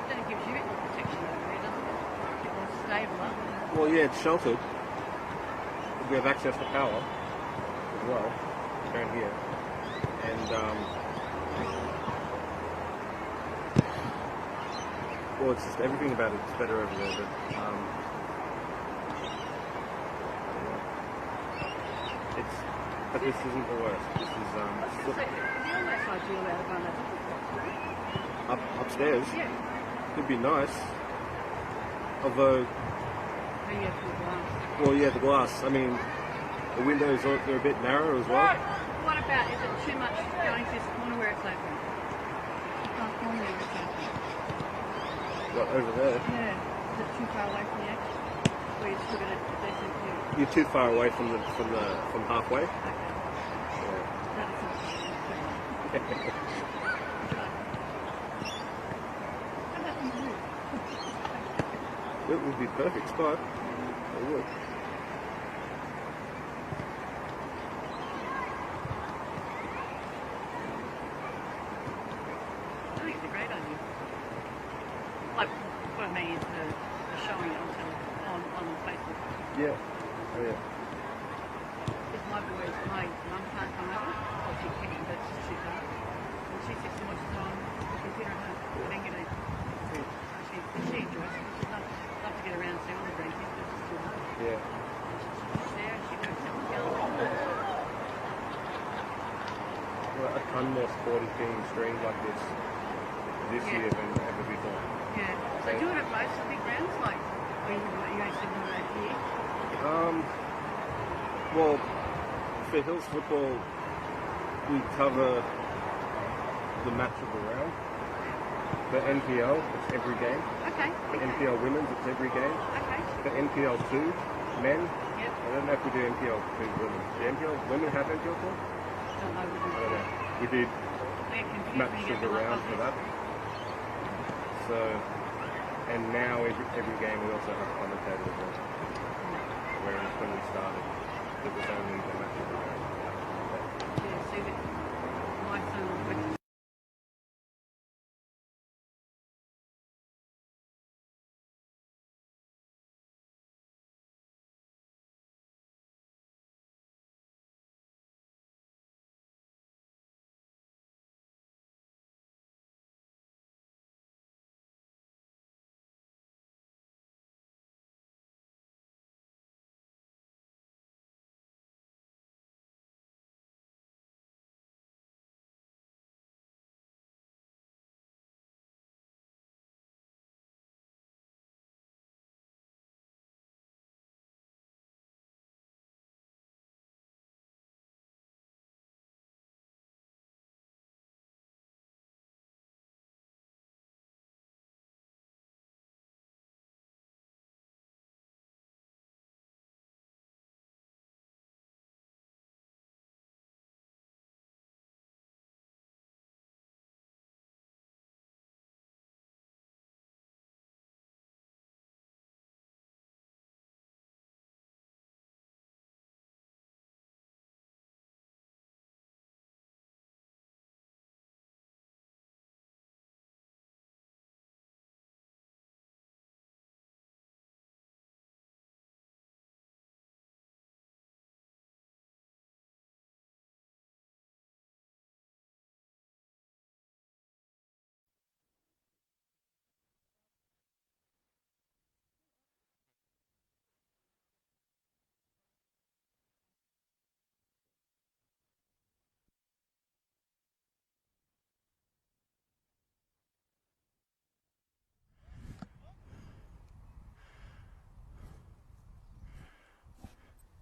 S3: Then it gives you a little protection over there, doesn't it? A bit more stable, up.
S1: Well, yeah, it's sheltered. We have access to power as well down here. And, well, it's just everything about it's better over there. But, I don't know. But this isn't the worst. This is,
S3: So, the almost ideal out of one,
S1: upstairs.
S3: Yeah.
S1: Could be nice. Although,
S3: Maybe after the glass.
S1: well, yeah, the glass. I mean, the windows they're a bit narrow as well.
S3: What about, is it too much going to this corner where it's open? You can't go there where it's open.
S1: What, over there?
S3: Yeah. Is it too far away from the exit? Or you still got a decent view?
S1: You're too far away from halfway.
S3: Okay.
S1: Yeah.
S3: That is not How about the roof?
S1: It would be perfect spot. It would.
S3: I think it's a great idea. Like, what I mean is the showing it on Facebook.
S1: Yeah. Oh, yeah.
S3: Because my mum can't come over, or she can, but it's just too far. And she sits and watches on the computer at home. I don't get it. She enjoys it. She'd love to get around and see all the grandkids, but it's just too hard.
S1: Yeah.
S3: She's there, she works out the calendar.
S1: Well, a ton more sport is being streamed like this
S3: Yeah.
S1: year than ever before.
S3: Yeah. So do it at most of the big grounds, like, or you guys do it right here?
S1: Well, for Hills football, we cover the match of the round. For NPL, it's every game.
S3: Okay.
S1: For NPL women's, it's every game.
S3: Okay.
S1: For NPL 2, men,
S3: Yep.
S1: I don't know if we do NPL 2 women. Do NPL women have NPL 2?
S3: Don't know.
S1: I don't know. We did
S3: I get confused when
S1: match
S3: you
S1: of
S3: get
S1: the
S3: them up
S1: round
S3: on
S1: for
S3: this.
S1: that. So, and now every game we also have commentators as well. Whereas when we started, it was only the match of the round.
S3: Yeah, see that my son went to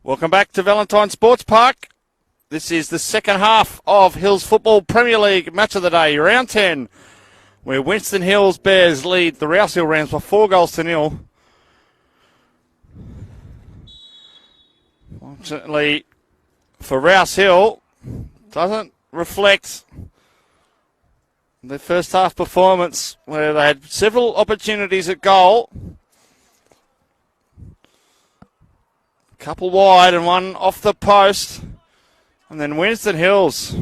S2: Welcome back to Valentine Sports Park. This is the second half of Hills Football Premier League Match of the Day, round 10, where Winston Hills Bears lead the Rouse Hill Rams by 4-0. Fortunately for Rouse Hill, doesn't reflect their first half performance, where they had several opportunities at goal. A couple wide and one off the post. And then Winston Hills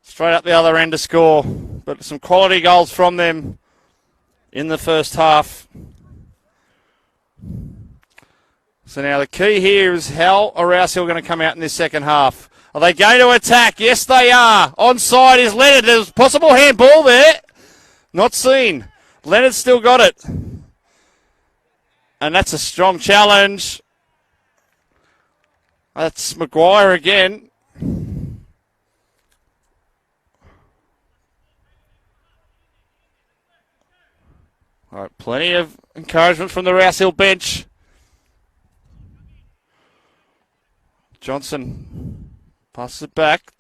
S2: straight up the other end to score. But some quality goals from them in the first half. So now the key here is how are Rouse Hill going to come out in this second half? Are they going to attack? Yes, they are. Onside is Leonard. There's possible handball there. Not seen. Leonard's still got it. And that's a strong challenge. That's Maguire again. All right, plenty of encouragement from the Rouse Hill bench. Johnson passes it back.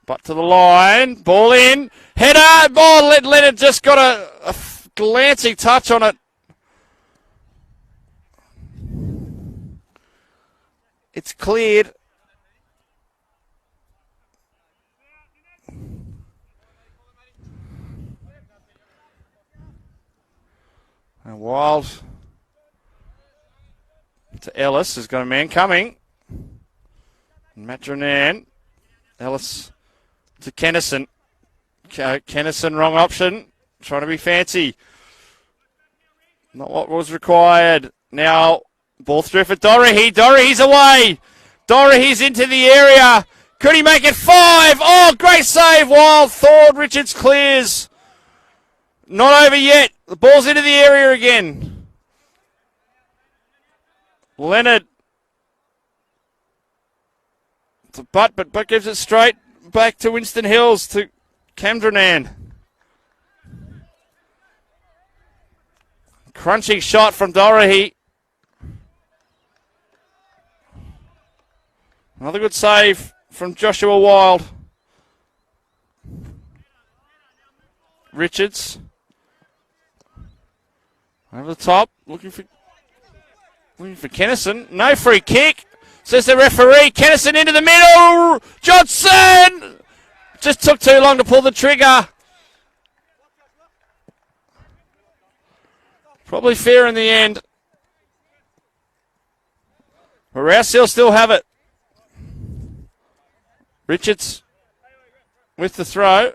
S2: Butt to the line. Ball in. Header. Oh, Leonard just got a glancing touch on it. It's cleared. And Wild to Ellis. Has got a man coming. Matronan. Ellis to Kennison. Kennison, wrong option. Trying to be fancy. Not what was required. Now, ball through for Dorahy. Dorahy's away. Dorahy's into the area. Could he make it 5? Oh, great save. Wild. Thord. Richards clears. Not over yet. The ball's into the area again. Leonard. But gives it straight back to Winston Hills, to Camdranan. Crunching shot from Dorahy. Another good save from Joshua Wild. Richards. Over the top, looking for Kennison. No free kick, says the referee. Kennison into the middle. Johnson! Just took too long to pull the trigger. Probably fair in the end. But Rouse Hill still have it. Richards with the throw.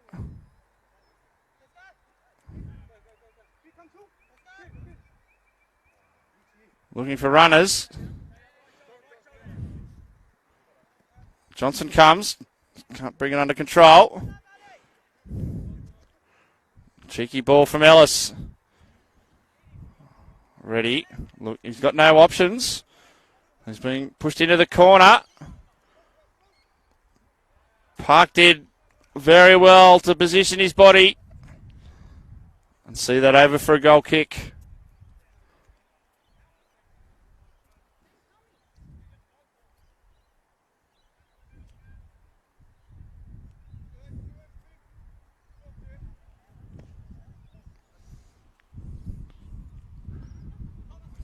S2: Looking for runners. Johnson comes. Can't bring it under control. Cheeky ball from Ellis. Ready. Look, he's got no options. He's being pushed into the corner. Park did very well to position his body. And see that over for a goal kick.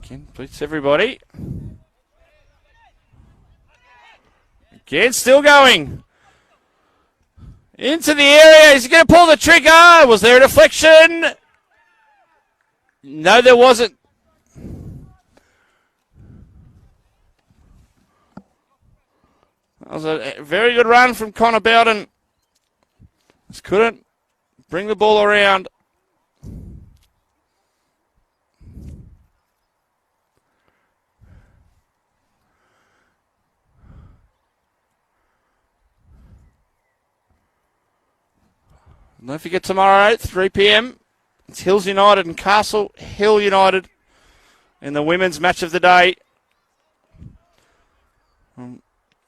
S2: Again, beats everybody. Again, still going. Into the area. Is he going to pull the trigger? Was there a deflection? No, there wasn't. That was a very good run from Connor Bowden. Just couldn't bring the ball around. Don't forget tomorrow, 3 p.m, it's Hills United and Castle Hill United in the women's match of the day.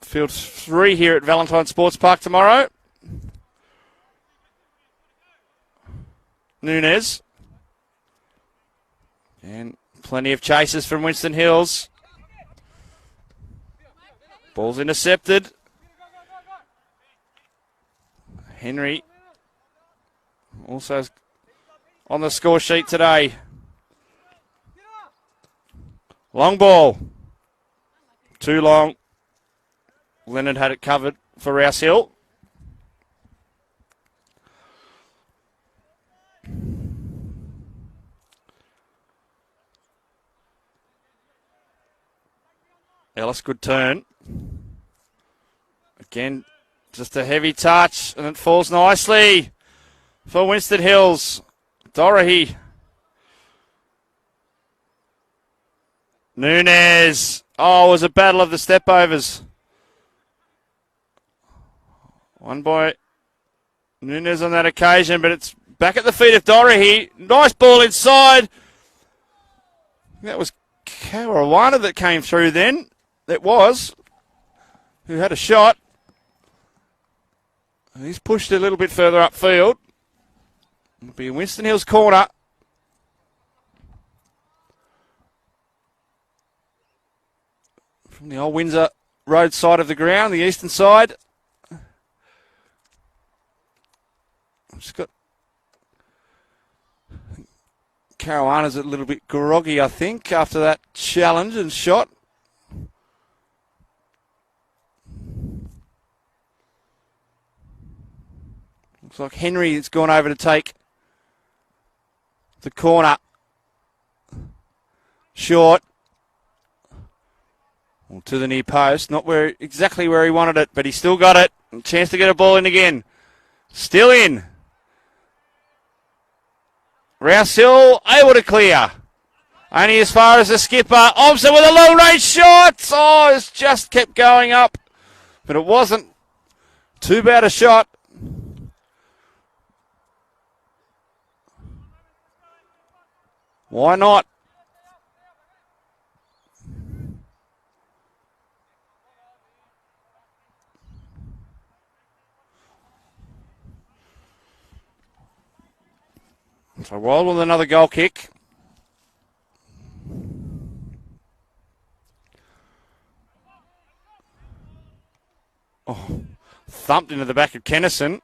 S2: Field 3 here at Valentine Sports Park tomorrow. Nunez. And plenty of chases from Winston Hills. Ball's intercepted. Henry also on the score sheet today. Long ball. Too long. Leonard had it covered for Rouse Hill. Ellis, good turn. Again, just a heavy touch, and it falls nicely for Winston Hills. Dorahy. Nunez. Oh, it was a battle of the step-overs. One by Nunez on that occasion, but it's back at the feet of Dorahy. Nice ball inside. That was Caruana that came through then. It was. Who had a shot. He's pushed a little bit further upfield. It'll be Winston Hills corner. From the old Windsor Road side of the ground, the eastern side. Just got Caruana's a little bit groggy, I think, after that challenge and shot. Looks like Henry has gone over to take the corner. Short. Well, to the near post. Not exactly where he wanted it, but he still got it. Chance to get a ball in again. Still in. Rouse Hill able to clear. Only as far as the skipper. Omson with a long range shot. Oh, it's just kept going up. But it wasn't too bad a shot. Why not? So Wild with another goal kick. Oh, thumped into the back of Kennison.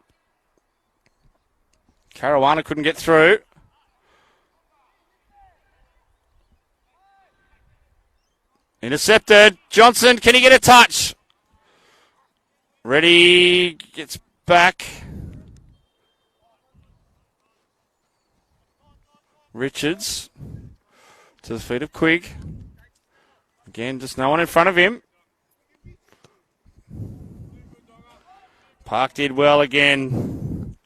S2: Caruana couldn't get through. Intercepted. Johnson, can he get a touch? Ready, gets back. Richards to the feet of Quigg. Again, just no one in front of him. Park did well again.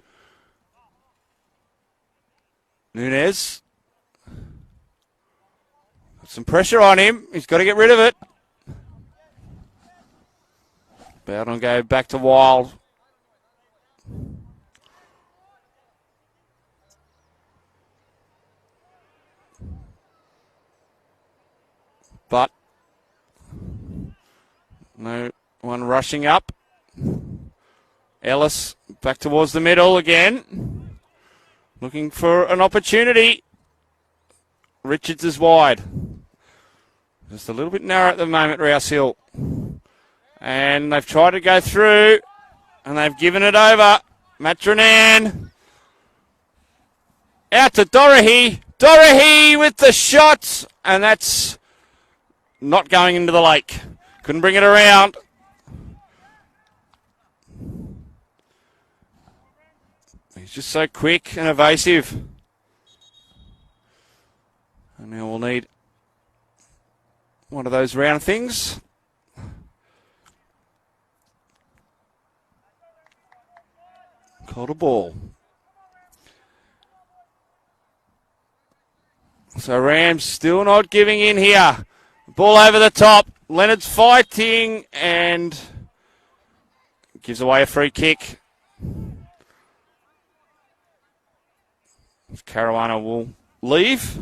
S2: Nunez. Got some pressure on him. He's got to get rid of it. Bowden go back to Wild. But no one rushing up. Ellis back towards the middle again. Looking for an opportunity. Richards is wide. Just a little bit narrow at the moment, Rouse Hill. And they've tried to go through. And they've given it over. Matronan. Out to Dorahy. Dorahy with the shot. And that's not going into the lake. Couldn't bring it around. He's just so quick and evasive. And now we'll need one of those round things. Called a ball. So Rams still not giving in here. Ball over the top. Leonard's fighting and gives away a free kick. Caruana will leave.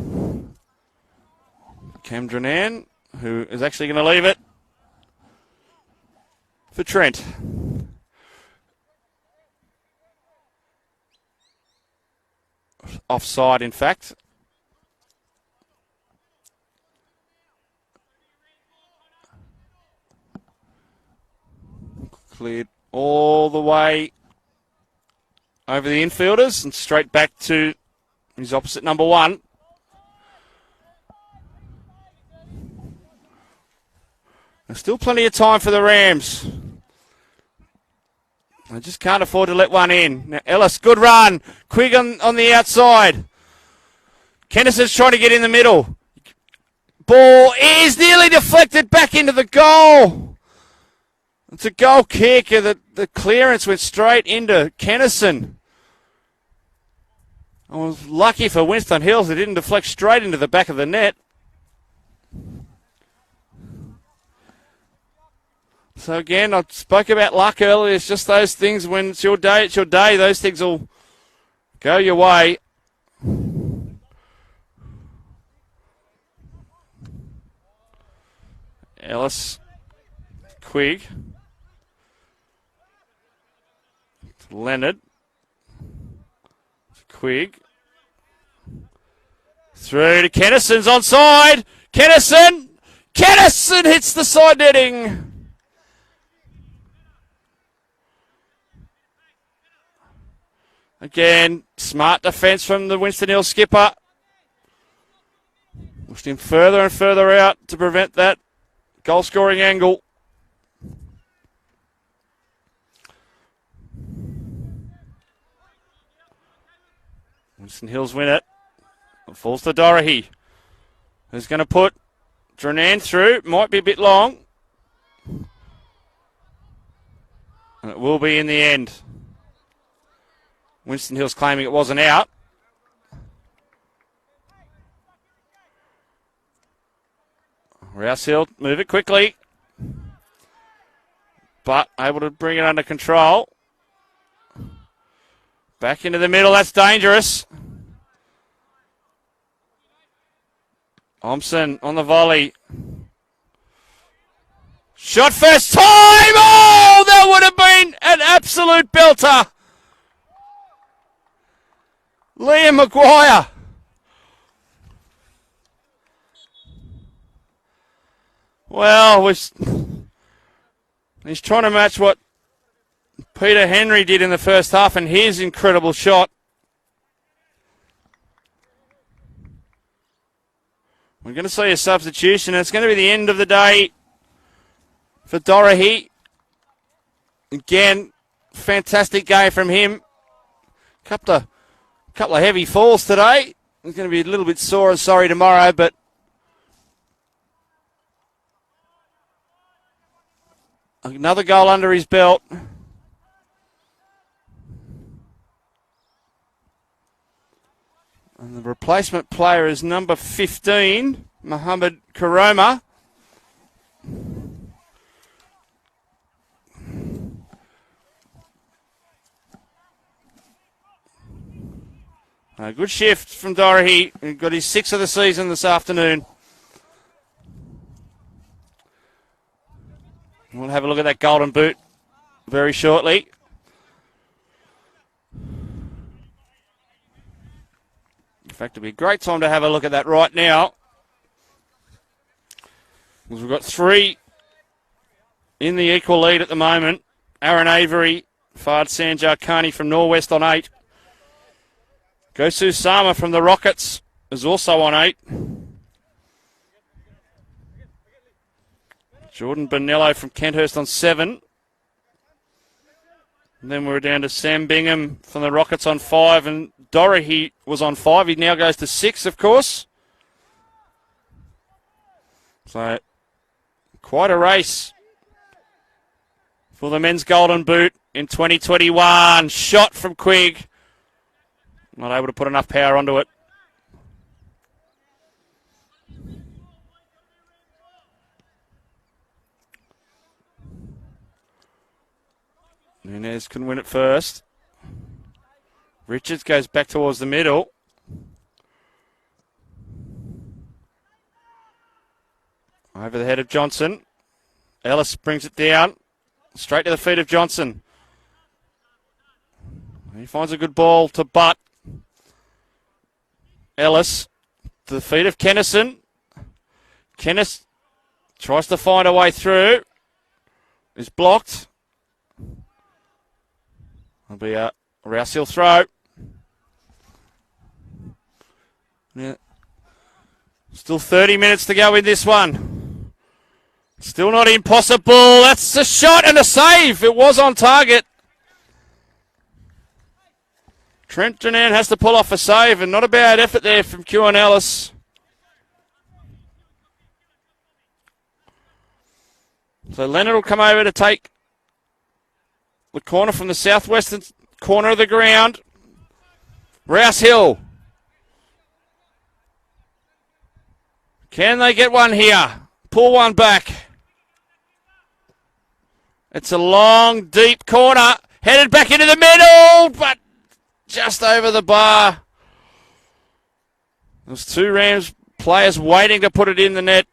S2: Cam Dranan, who is actually going to leave it for Trent. Offside, in fact. Cleared all the way over the infielders and straight back to his opposite number one. There's still plenty of time for the Rams. They just can't afford to let one in. Now Ellis, good run. Quigg on the outside. Kennison's trying to get in the middle. Ball is nearly deflected back into the goal. It's a goal kick. The clearance went straight into Kennison. I was lucky for Winston Hills. It didn't deflect straight into the back of the net. So again, I spoke about luck earlier. It's just those things. When it's your day, it's your day. Those things will go your way. Ellis, Quigg, Leonard, Quigg, through to Kennison's onside. Kennison hits the side netting. Again, smart defence from the Winston Hill skipper. Pushed him further and further out to prevent that goal-scoring angle. Winston Hills win it. It falls to Dorahy. Who's going to put Drenan through? Might be a bit long. And it will be in the end. Winston Hills claiming it wasn't out. Rouse Hill, move it quickly. But able to bring it under control. Back into the middle, that's dangerous. Thompson on the volley. Shot first time! Oh, that would have been an absolute belter. Liam Maguire. Well, he's trying to match what Peter Henry did in the first half and his incredible shot. We're going to see a substitution. It's going to be the end of the day for Dorahy. Again, fantastic game from him. Couple of heavy falls today. He's going to be a little bit sore and sorry tomorrow, but another goal under his belt. And the replacement player is number 15, Mohammed Karoma. A good shift from Dorahy. He got his 6th of the season this afternoon. We'll have a look at that golden boot very shortly. In fact, it'll be a great time to have a look at that right now. We've got 3 in the equal lead at the moment. Aaron Avery, Fard Sanjar Carney from Norwest on 8. Gosu Sama from the Rockets is also on 8. Jordan Bonello from Kenthurst on 7. And then we're down to Sam Bingham from the Rockets on 5. And Dorahy was on 5. He now goes to 6, of course. So, quite a race for the men's golden boot in 2021. Shot from Quigg. Not able to put enough power onto it. Nunez can win it first. Richards goes back towards the middle. Over the head of Johnson. Ellis brings it down. Straight to the feet of Johnson. He finds a good ball to Butt. Ellis to the feet of Kennison. Kennis tries to find a way through. Is blocked. It'll be a Rouse Hill throw. Yeah. Still 30 minutes to go in this one. Still not impossible. That's a shot and a save. It was on target. Trent Janan has to pull off a save, and not a bad effort there from Kewan Ellis. So Leonard will come over to take the corner from the southwestern corner of the ground. Rouse Hill. Can they get one here? Pull one back. It's a long, deep corner. Headed back into the middle, but just over the bar. There's two Rams players waiting to put it in the net.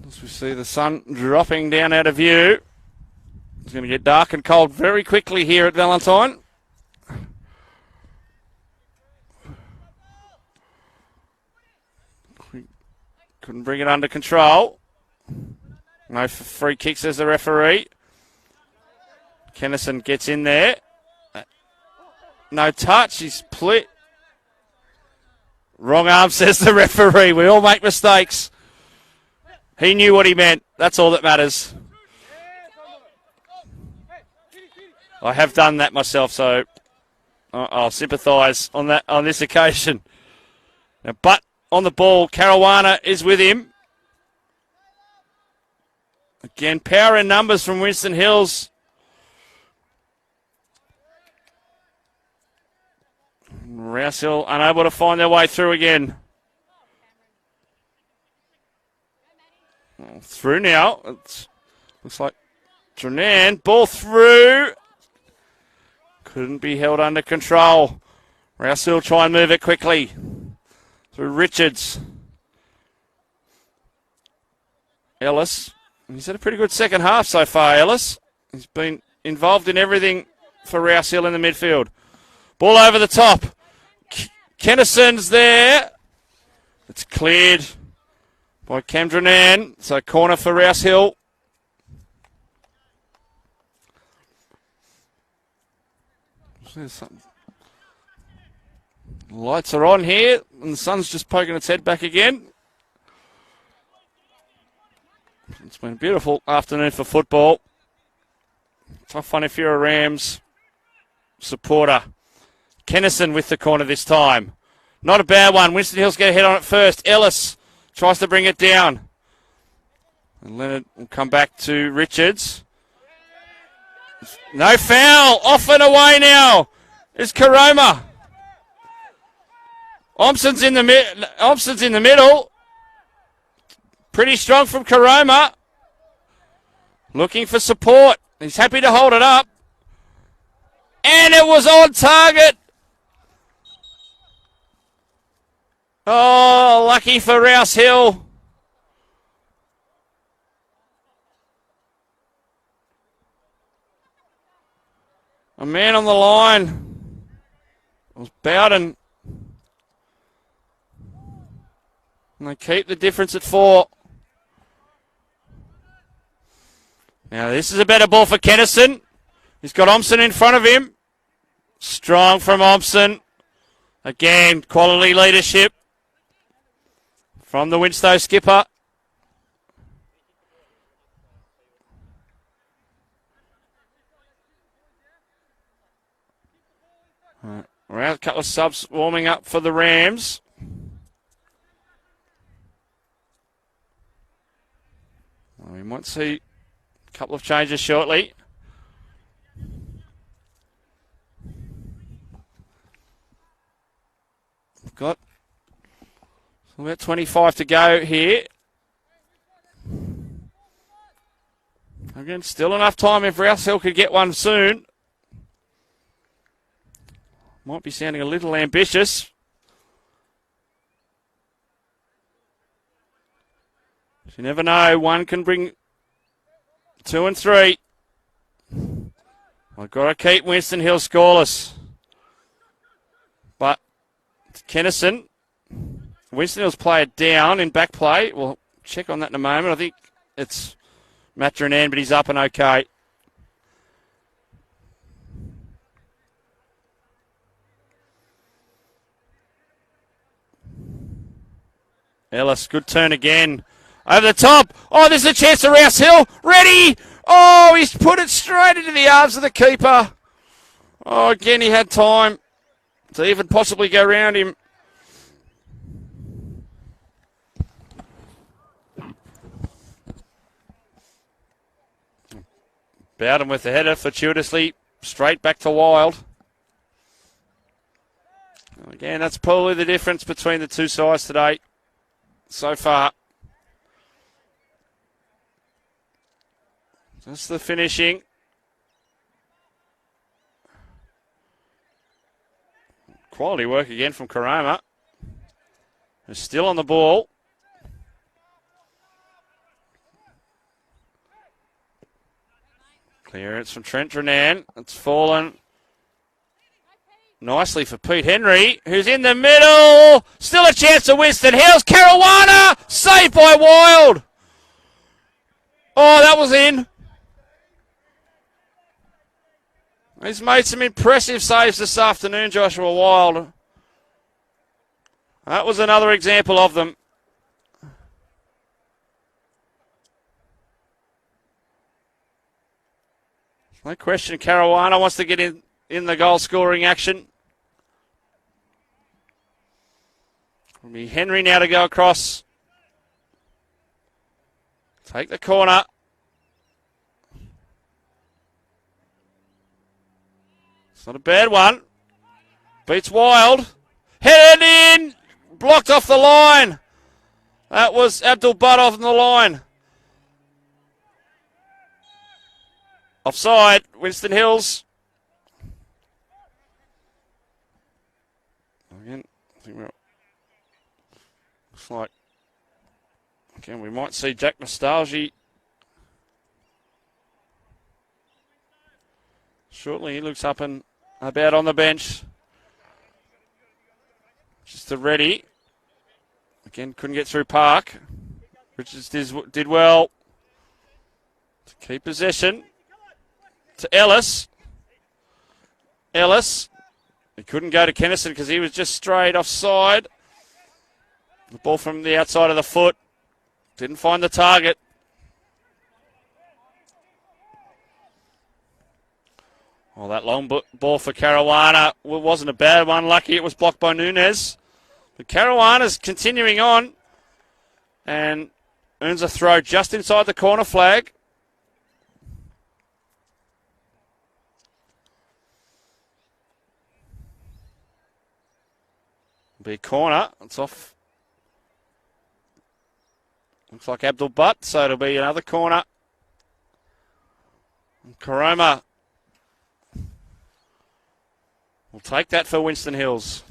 S2: As we see the sun dropping down out of view. It's going to get dark and cold very quickly here at Valentine. Couldn't bring it under control. No free kicks, says the referee. Kennison gets in there. No touch. He's wrong arm, says the referee. We all make mistakes. He knew what he meant. That's all that matters. I have done that myself, so I'll sympathise on that on this occasion. Now, but on the ball, Caruana is with him. Again, power in numbers from Winston Hills. Rouse Hill unable to find their way through again. Through now. Looks like Trinan. Ball through. Couldn't be held under control. Rouse Hill try and move it quickly. Through Richards. Ellis. He's had a pretty good second half so far, Ellis. He's been involved in everything for Rouse Hill in the midfield. Ball over the top. Kennison's there. It's cleared by Camdranan. So corner for Rouse Hill. There's something. Lights are on here, and the sun's just poking its head back again. It's been a beautiful afternoon for football. Tough one if you're a Rams supporter. Kennison with the corner this time. Not a bad one. Winston Hill's get a head on it first. Ellis tries to bring it down. And Leonard will come back to Richards. No foul. Off and away now is Karoma. Omson's in the middle. Pretty strong from Karoma. Looking for support. He's happy to hold it up. And it was on target. Oh, lucky for Rouse Hill. A man on the line. It was Bowden. And they keep the difference at 4. Now this is a better ball for Kennison. He's got Omson in front of him. Strong from Omson. Again, quality leadership from the Winstow skipper. Right. Around a couple of subs warming up for the Rams. We might see a couple of changes shortly. We've got about 25 to go here. Again, still enough time if Rouse Hill could get one soon. Might be sounding a little ambitious. You never know. One can bring 2 and 3. I've got to keep Winston Hill scoreless. But Kennison, Winston Hill's player down in back play. We'll check on that in a moment. I think it's Matranan, but he's up and okay. Ellis, good turn again. Over the top. Oh, there's a chance to Rouse Hill. Ready. Oh, he's put it straight into the arms of the keeper. Oh, again, he had time to even possibly go round him. Bowden with the header, fortuitously straight back to Wild. Again, that's probably the difference between the two sides today so far. Just the finishing. Quality work again from Karoma, who's still on the ball. Clearance from Trent Renan. It's fallen nicely for Pete Henry, who's in the middle. Still a chance to Winston Hills. Caruana, saved by Wild. Oh, that was in. He's made some impressive saves this afternoon, Joshua Wild. That was another example of them. No question, Caruana wants to get in the goal-scoring action. It'll be Henry now to go across. Take the corner. It's not a bad one. Beats Wild. Headed in. Blocked off the line. That was Abdul Butt off the line. Offside. Winston Hills. Again, I think looks like again we might see Jack Nostalgia shortly. He looks up and about on the bench. Just a ready. Again, couldn't get through Park. Richards did well to keep possession. To Ellis. Ellis. He couldn't go to Kennison because he was just straight offside. The ball from the outside of the foot. Didn't find the target. Oh, that long ball for Caruana wasn't a bad one. Lucky it was blocked by Nunez. But Caruana's continuing on and earns a throw just inside the corner flag. Be a corner. It's off. Looks like Abdul Butt, so it'll be another corner. And Karoma will take that for Winston Hills.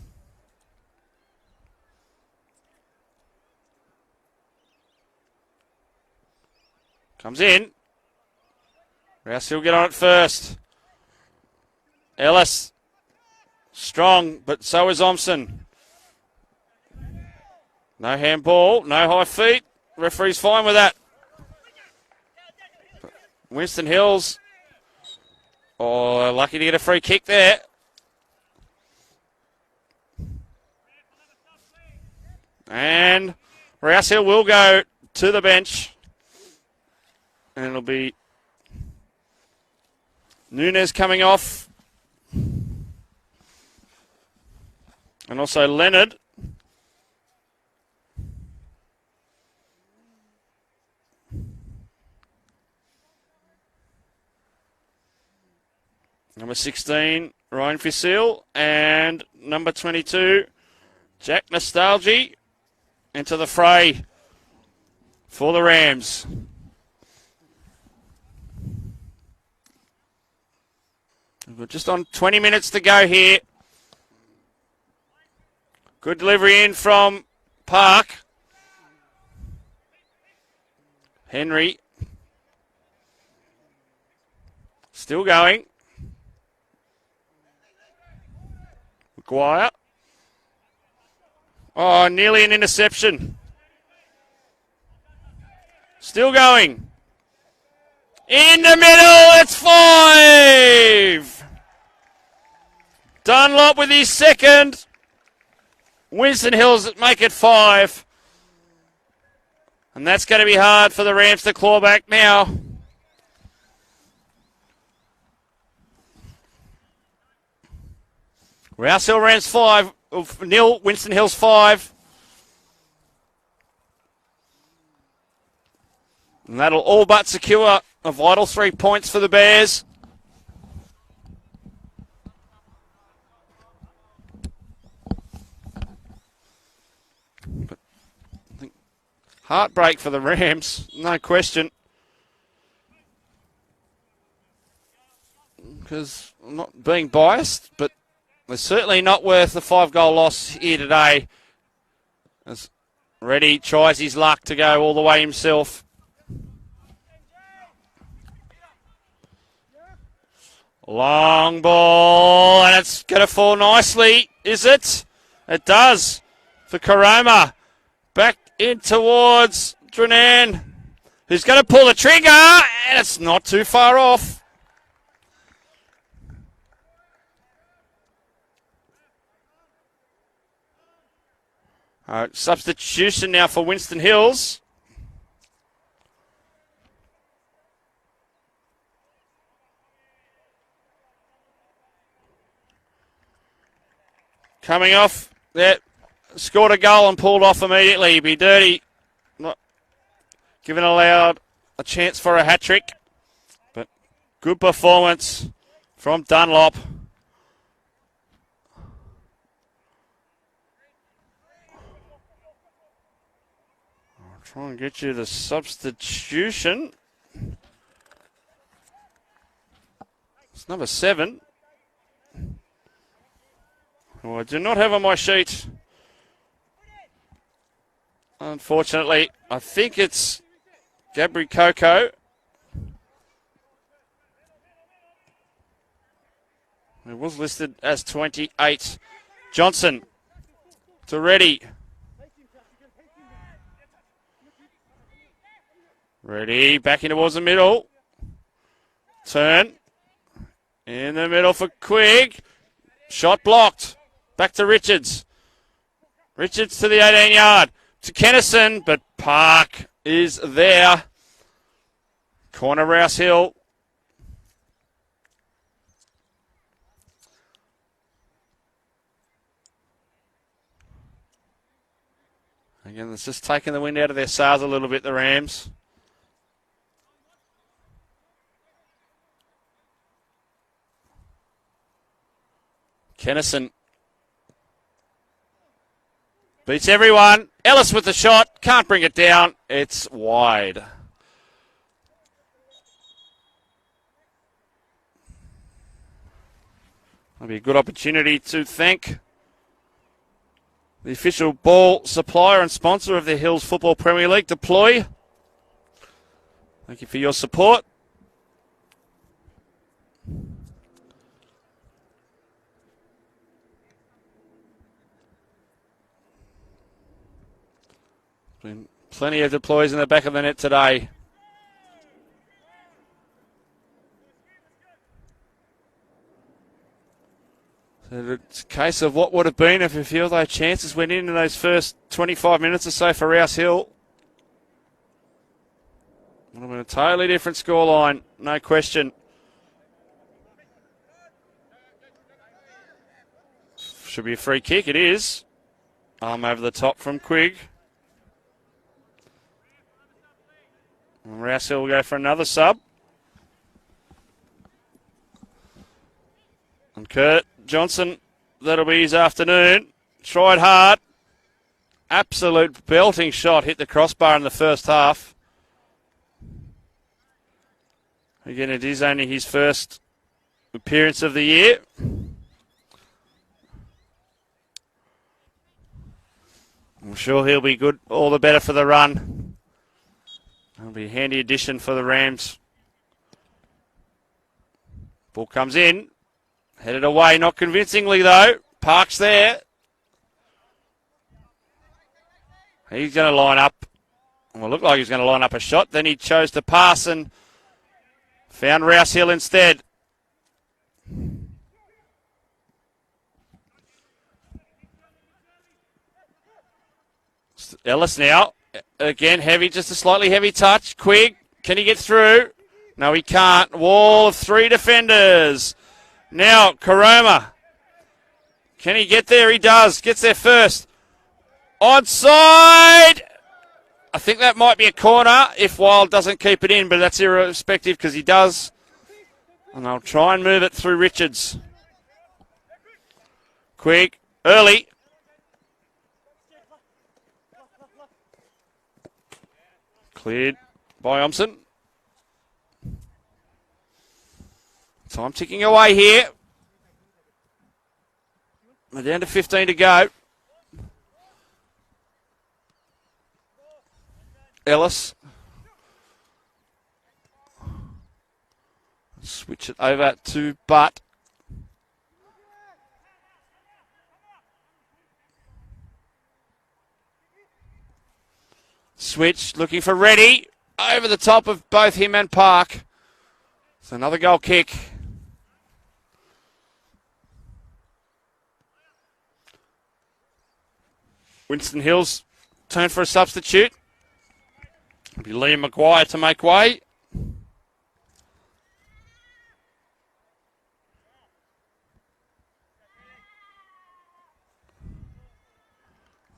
S2: Comes in. Rouse will get on it first. Ellis. Strong, but so is Omson. No handball, no high feet. Referee's fine with that. Winston Hills. Oh, lucky to get a free kick there. And Rouse Hill will go to the bench. And it'll be Nunez coming off. And also Leonard. Number 16, Ryan Fisil. And number 22, Jack Nostalgia, into the fray for the Rams. We're just on 20 minutes to go here. Good delivery in from Park. Henry. Still going. McGuire. Oh, nearly an interception. Still going. In the middle, it's 5. Dunlop with his second. Winston Hills make it 5. And that's going to be hard for the Rams to claw back now. Rouse Hill Rams 5. Nil, Winston Hills 5. And that'll all but secure a vital 3 points for the Bears. But I think heartbreak for the Rams, no question. Because I'm not being biased, but they're certainly not worth the 5-goal loss here today. As Reddy tries his luck to go all the way himself. Long ball, and it's going to fall nicely, is it? It does for Karoma. Back in towards Drenan, who's going to pull the trigger, and it's not too far off. All right, substitution now for Winston Hills. Coming off, scored a goal and pulled off immediately. Be dirty, not giving allowed a chance for a hat-trick. But good performance from Dunlop. I'll try and get you the substitution. It's number 7. Who I do not have on my sheet. Unfortunately, I think it's Gabri Coco. It was listed as 28. Johnson to Reddy. Reddy back in towards the middle. Turn. In the middle for Quigg. Shot blocked. Back to Richards. Richards to the 18-yard. To Kennison, but Park is there. Corner Rouse Hill. Again, it's just taking the wind out of their sails a little bit, the Rams. Kennison beats everyone. Ellis with the shot. Can't bring it down. It's wide. That'll be a good opportunity to thank the official ball supplier and sponsor of the Hills Football Premier League, Deploy. Thank you for your support. Been plenty of deploys in the back of the net today. So it's a case of what would have been if a few of those chances went in those first 25 minutes or so for Rouse Hill. Would have been a totally different scoreline, no question. Should be a free kick, it is. Arm over the top from Quigg. And Rouse Hill will go for another sub. And Kurt Johnson, that'll be his afternoon. Tried hard. Absolute belting shot, hit the crossbar in the first half. Again, it is only his first appearance of the year. I'm sure he'll be good, all the better for the run. That'll be a handy addition for the Rams. Ball comes in. Headed away, not convincingly though. Park's there. He's going to line up. Well, it looked like he was going to line up a shot. Then he chose to pass and found Rouse Hill instead. Ellis now. Again, heavy, just a slightly heavy touch. Quigg, can he get through? No, he can't. Wall of 3 defenders. Now, Karoma. Can he get there? He does. Gets there first. Onside! I think that might be a corner if Wild doesn't keep it in, but that's irrespective because he does. And they'll try and move it through Richards. Quigg, early. Cleared by Omson. Time ticking away here. We're down to 15 to go. Ellis. Switch it over to Butt. Switch, looking for Reddy. Over the top of both him and Park. It's another goal kick. Winston Hill's turn for a substitute. It'll be Liam Maguire to make way.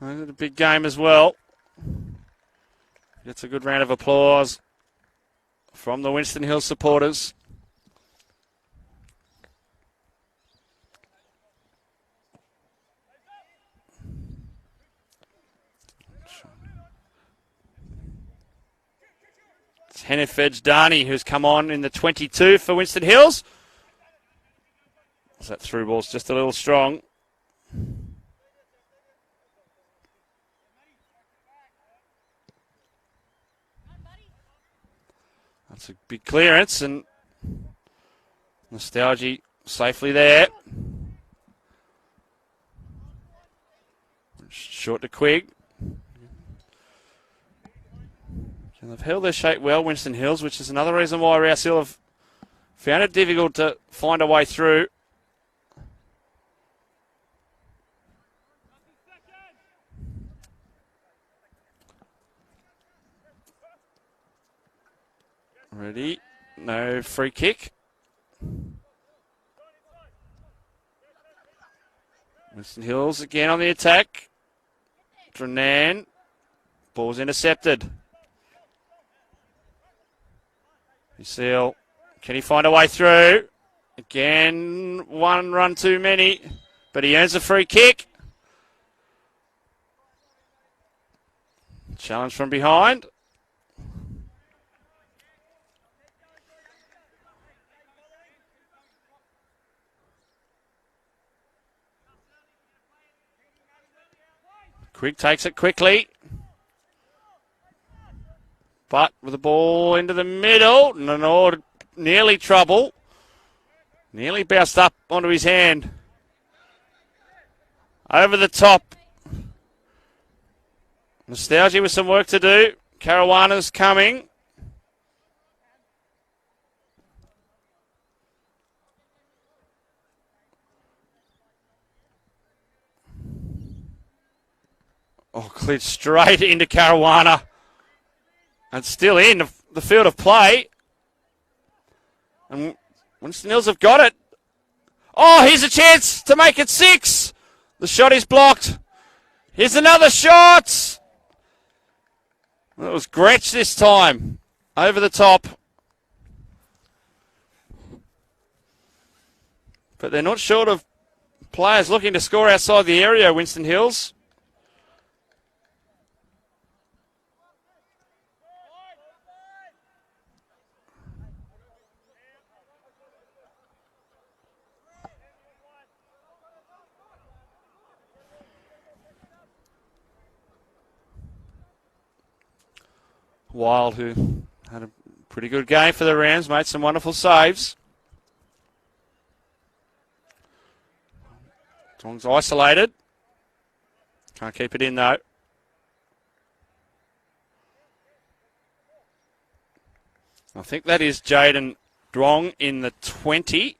S2: A big game as well. Gets a good round of applause from the Winston Hill supporters. It's Hennefedge Darney who's come on in the 22 for Winston Hills. That through ball's just a little strong. That's a big clearance and Nostalgia safely there. Short to Quigg. And they've held their shape well, Winston Hills, which is another reason why Rouse Hill have found it difficult to find a way through. Ready. No free kick. Winston Hills again on the attack. Drenan. Ball's intercepted. Seal. Can he find a way through? Again, one run too many. But he earns a free kick. Challenge from behind. Quigg takes it quickly. But with the ball into the middle. No, nearly trouble. Nearly bounced up onto his hand. Over the top. Nostalgia with some work to do. Caruana's coming. Oh, cleared straight into Caruana. And still in the field of play. And Winston Hills have got it. Oh, here's a chance to make it 6. The shot is blocked. Here's another shot. It was Gretsch this time. Over the top. But they're not short of players looking to score outside the area, Winston Hills. Wild, who had a pretty good game for the Rams, made some wonderful saves. Strong's isolated. Can't keep it in though. I think that is Jaden Drong in the 20.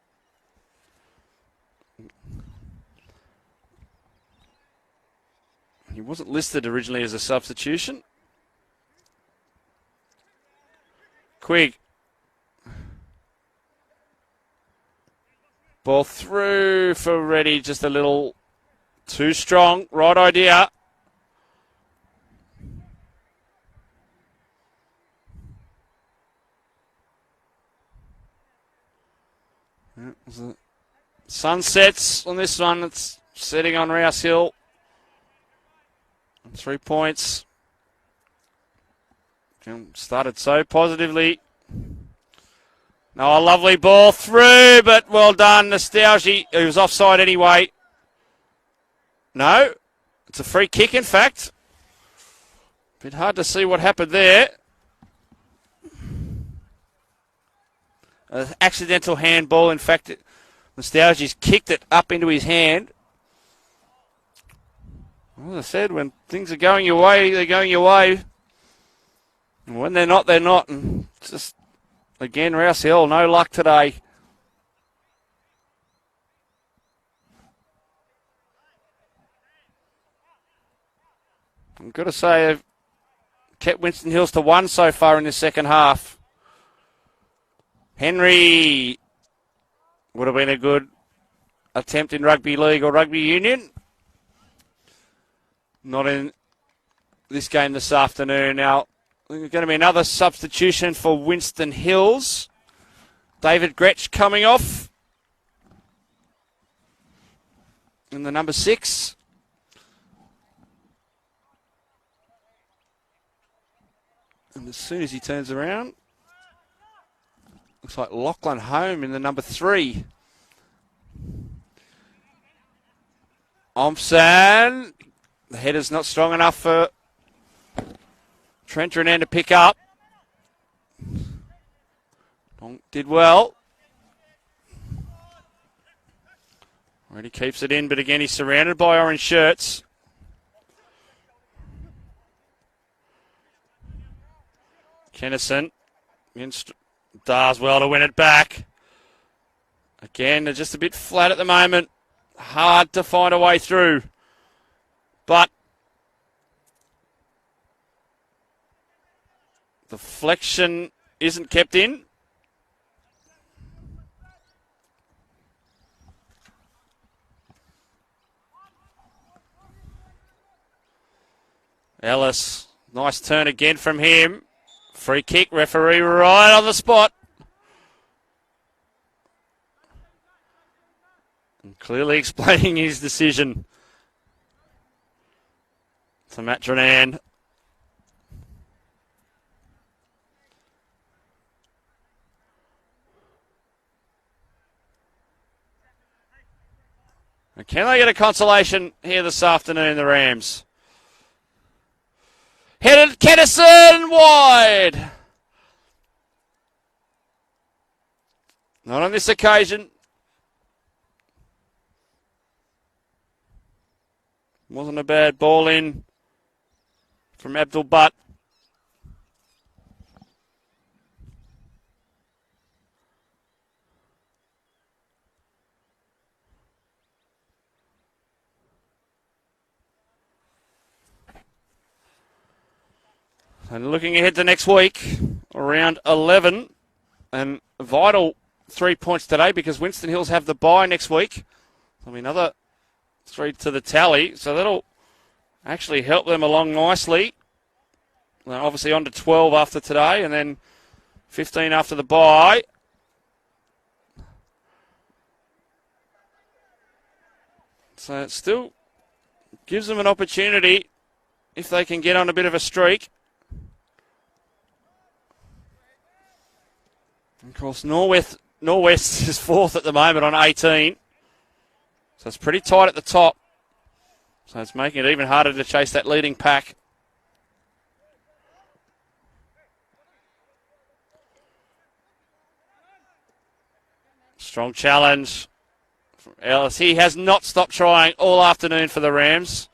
S2: He wasn't listed originally as a substitution. Quigg. Ball through for Reddy, just a little too strong. Right idea. Sun sets on this one. It's setting on Rouse Hill. 3 points. Started so positively. Now a lovely ball through, but well done. Nostalgia, who was offside anyway. No, it's a free kick, in fact. Bit hard to see what happened there. An accidental handball. In fact, Nostalgia's kicked it up into his hand. As I said, when things are going your way, they're going your way. And when they're not, they're not. And just, again, Rouse Hill, no luck today. I've got to say, they've kept Winston Hills to 1 so far in the second half. Henry would have been a good attempt in rugby league or rugby union. Not in this game this afternoon. Now, there's going to be another substitution for Winston Hills. David Gretsch coming off in the number 6. And as soon as he turns around, looks like Lachlan Home in the number 3. Omsan. The header's not strong enough for Trent Renan to pick up. Did well. Already keeps it in, but again he's surrounded by orange shirts. Kennison does well to win it back. Again, they're just a bit flat at the moment. Hard to find a way through. But the flexion isn't kept in. Ellis, nice turn again from him. Free kick, referee right on the spot. And clearly explaining his decision to Matt Renan. And can they get a consolation here this afternoon, the Rams? Headed Kennison wide. Not on this occasion. Wasn't a bad ball in from Abdul Butt. And looking ahead to next week, around 11, and vital 3 points today because Winston Hills have the bye next week. I mean, another 3 to the tally, so that'll actually help them along nicely. They're obviously on to 12 after today, and then 15 after the bye. So it still gives them an opportunity if they can get on a bit of a streak. Of course, Norwest is 4th at the moment on 18. So it's pretty tight at the top. So it's making it even harder to chase that leading pack. Strong challenge from Ellis, he has not stopped trying all afternoon for the Rams.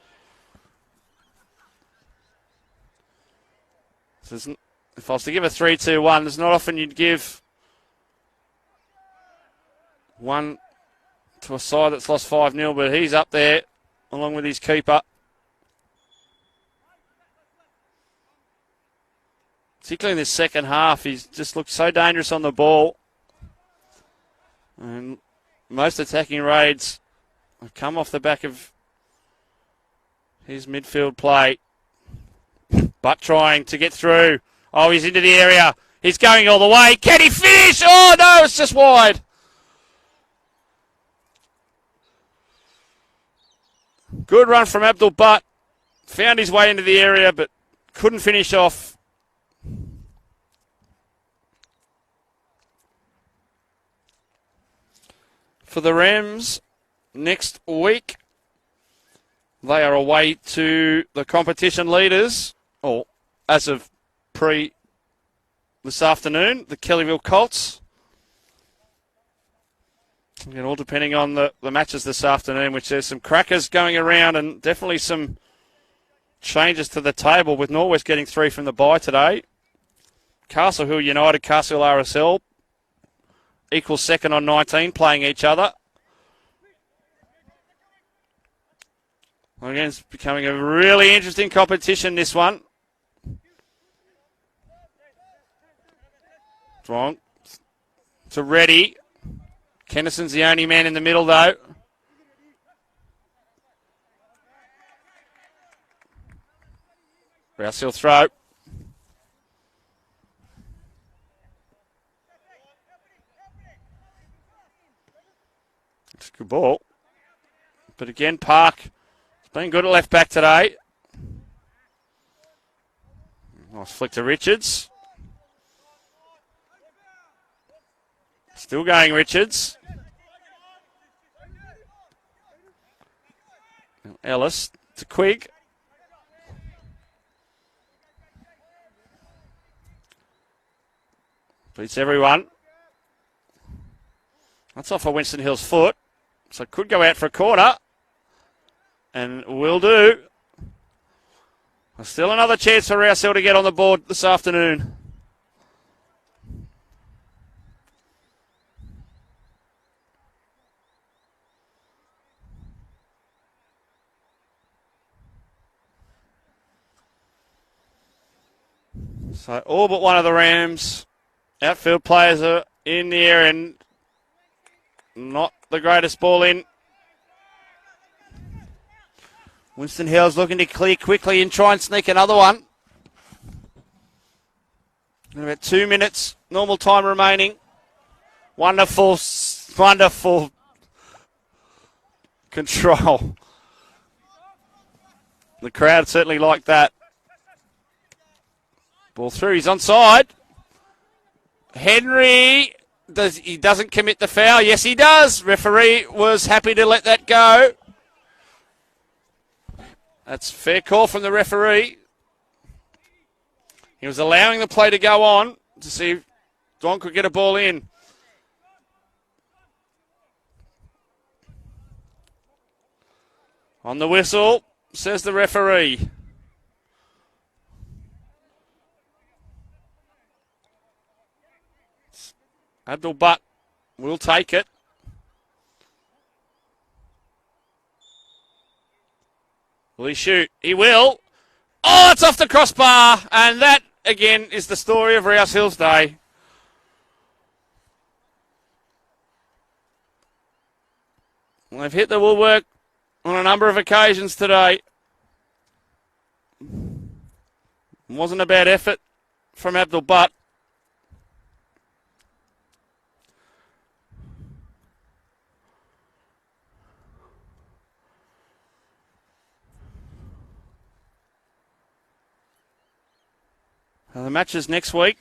S2: If I was to give a 3-2-1, there's not often you'd give one to a side that's lost 5-0, but he's up there along with his keeper. Particularly in this second half, he's just looked so dangerous on the ball. And most attacking raids have come off the back of his midfield play. But trying to get through. Oh, he's into the area. He's going all the way. Can he finish? Oh, no, it's just wide. Good run from Abdul Butt. Found his way into the area, but couldn't finish off. For the Rams, next week, they are away to the competition leaders, or as of this afternoon, the Kellyville Colts. Again, all depending on the matches this afternoon, which there's some crackers going around and definitely some changes to the table with Norwest getting 3 from the bye today. Castle Hill United, Castle Hill RSL, equal second on 19, playing each other. Again, it's becoming a really interesting competition, this one. Wrong. To Reddy. Kennison's the only man in the middle, though. Rouse Hill throw. It's a good ball. But again, Park has been good at left back today. Nice flick to Richards. Still going, Richards. Ellis to Quigg. Beats everyone. That's off of Winston Hill's foot. So could go out for a corner. And will do. Still another chance for Rouse Hill to get on the board this afternoon. So all but one of the Rams outfield players are in the air and not the greatest ball in. Winston Hill's looking to clear quickly and try and sneak another one. About 2 minutes, normal time remaining. Wonderful control. The crowd certainly liked that. Ball through, he's onside. Henry, he doesn't commit the foul. Yes, he does. Referee was happy to let that go. That's a fair call from the referee. He was allowing the play to go on to see if Don could get a ball in. On the whistle, says the referee. Abdul Butt will take it. Will he shoot? He will. Oh, it's off the crossbar. And that, again, is the story of Rouse Hill's day. Well, they've hit the woodwork on a number of occasions today. Wasn't a bad effort from Abdul Butt. The matches next week.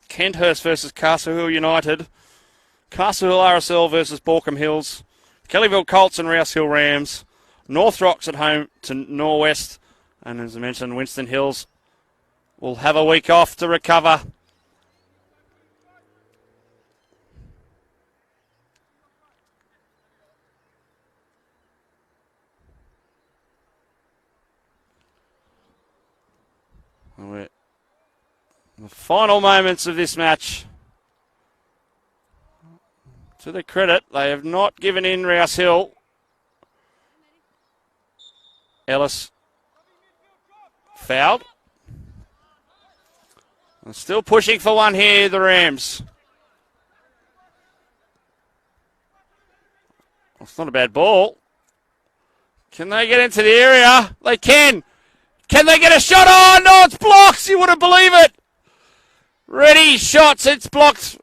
S2: Kenthurst versus Castle Hill United. Castle Hill RSL versus Borkham Hills. Kellyville Colts and Rouse Hill Rams. North Rocks at home to Norwest. And as I mentioned, Winston Hills will have a week off to recover. The final moments of this match. To their credit, they have not given in Rouse Hill. Ellis fouled. And still pushing for one here, the Rams. It's not a bad ball. Can they get into the area? They can. Can they get a shot? Oh, no, it's blocked. You wouldn't believe it. Ready, shots. It's blocked.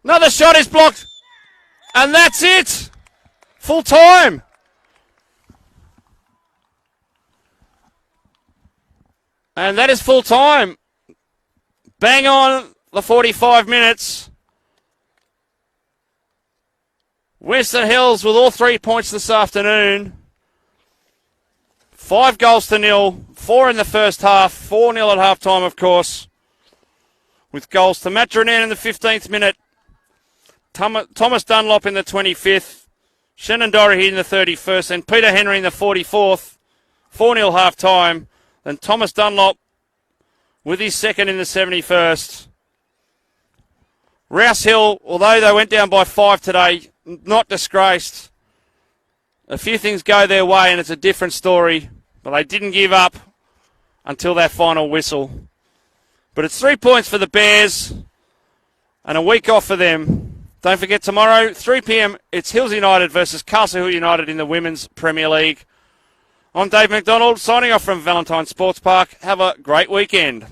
S2: Another shot is blocked. And that's it. Full time. And that is full time. Bang on the 45 minutes. Winston Hills with all 3 points this afternoon. 5-0, 4 in the first half, 4-0 at half time, of course. With goals to Matronan in the 15th minute. Thomas Dunlop in the 25th. Shannon Doherty in the 31st. And Peter Henry in the 44th. 4-0 half time. Then Thomas Dunlop with his second in the 71st. Rouse Hill, although they went down by 5 today, not disgraced. A few things go their way and it's a different story. But they didn't give up until that final whistle. But it's 3 points for the Bears and a week off for them. Don't forget tomorrow, 3 p.m, it's Hills United versus Castle Hill United in the Women's Premier League. I'm Dave McDonald, signing off from Valentine Sports Park. Have a great weekend.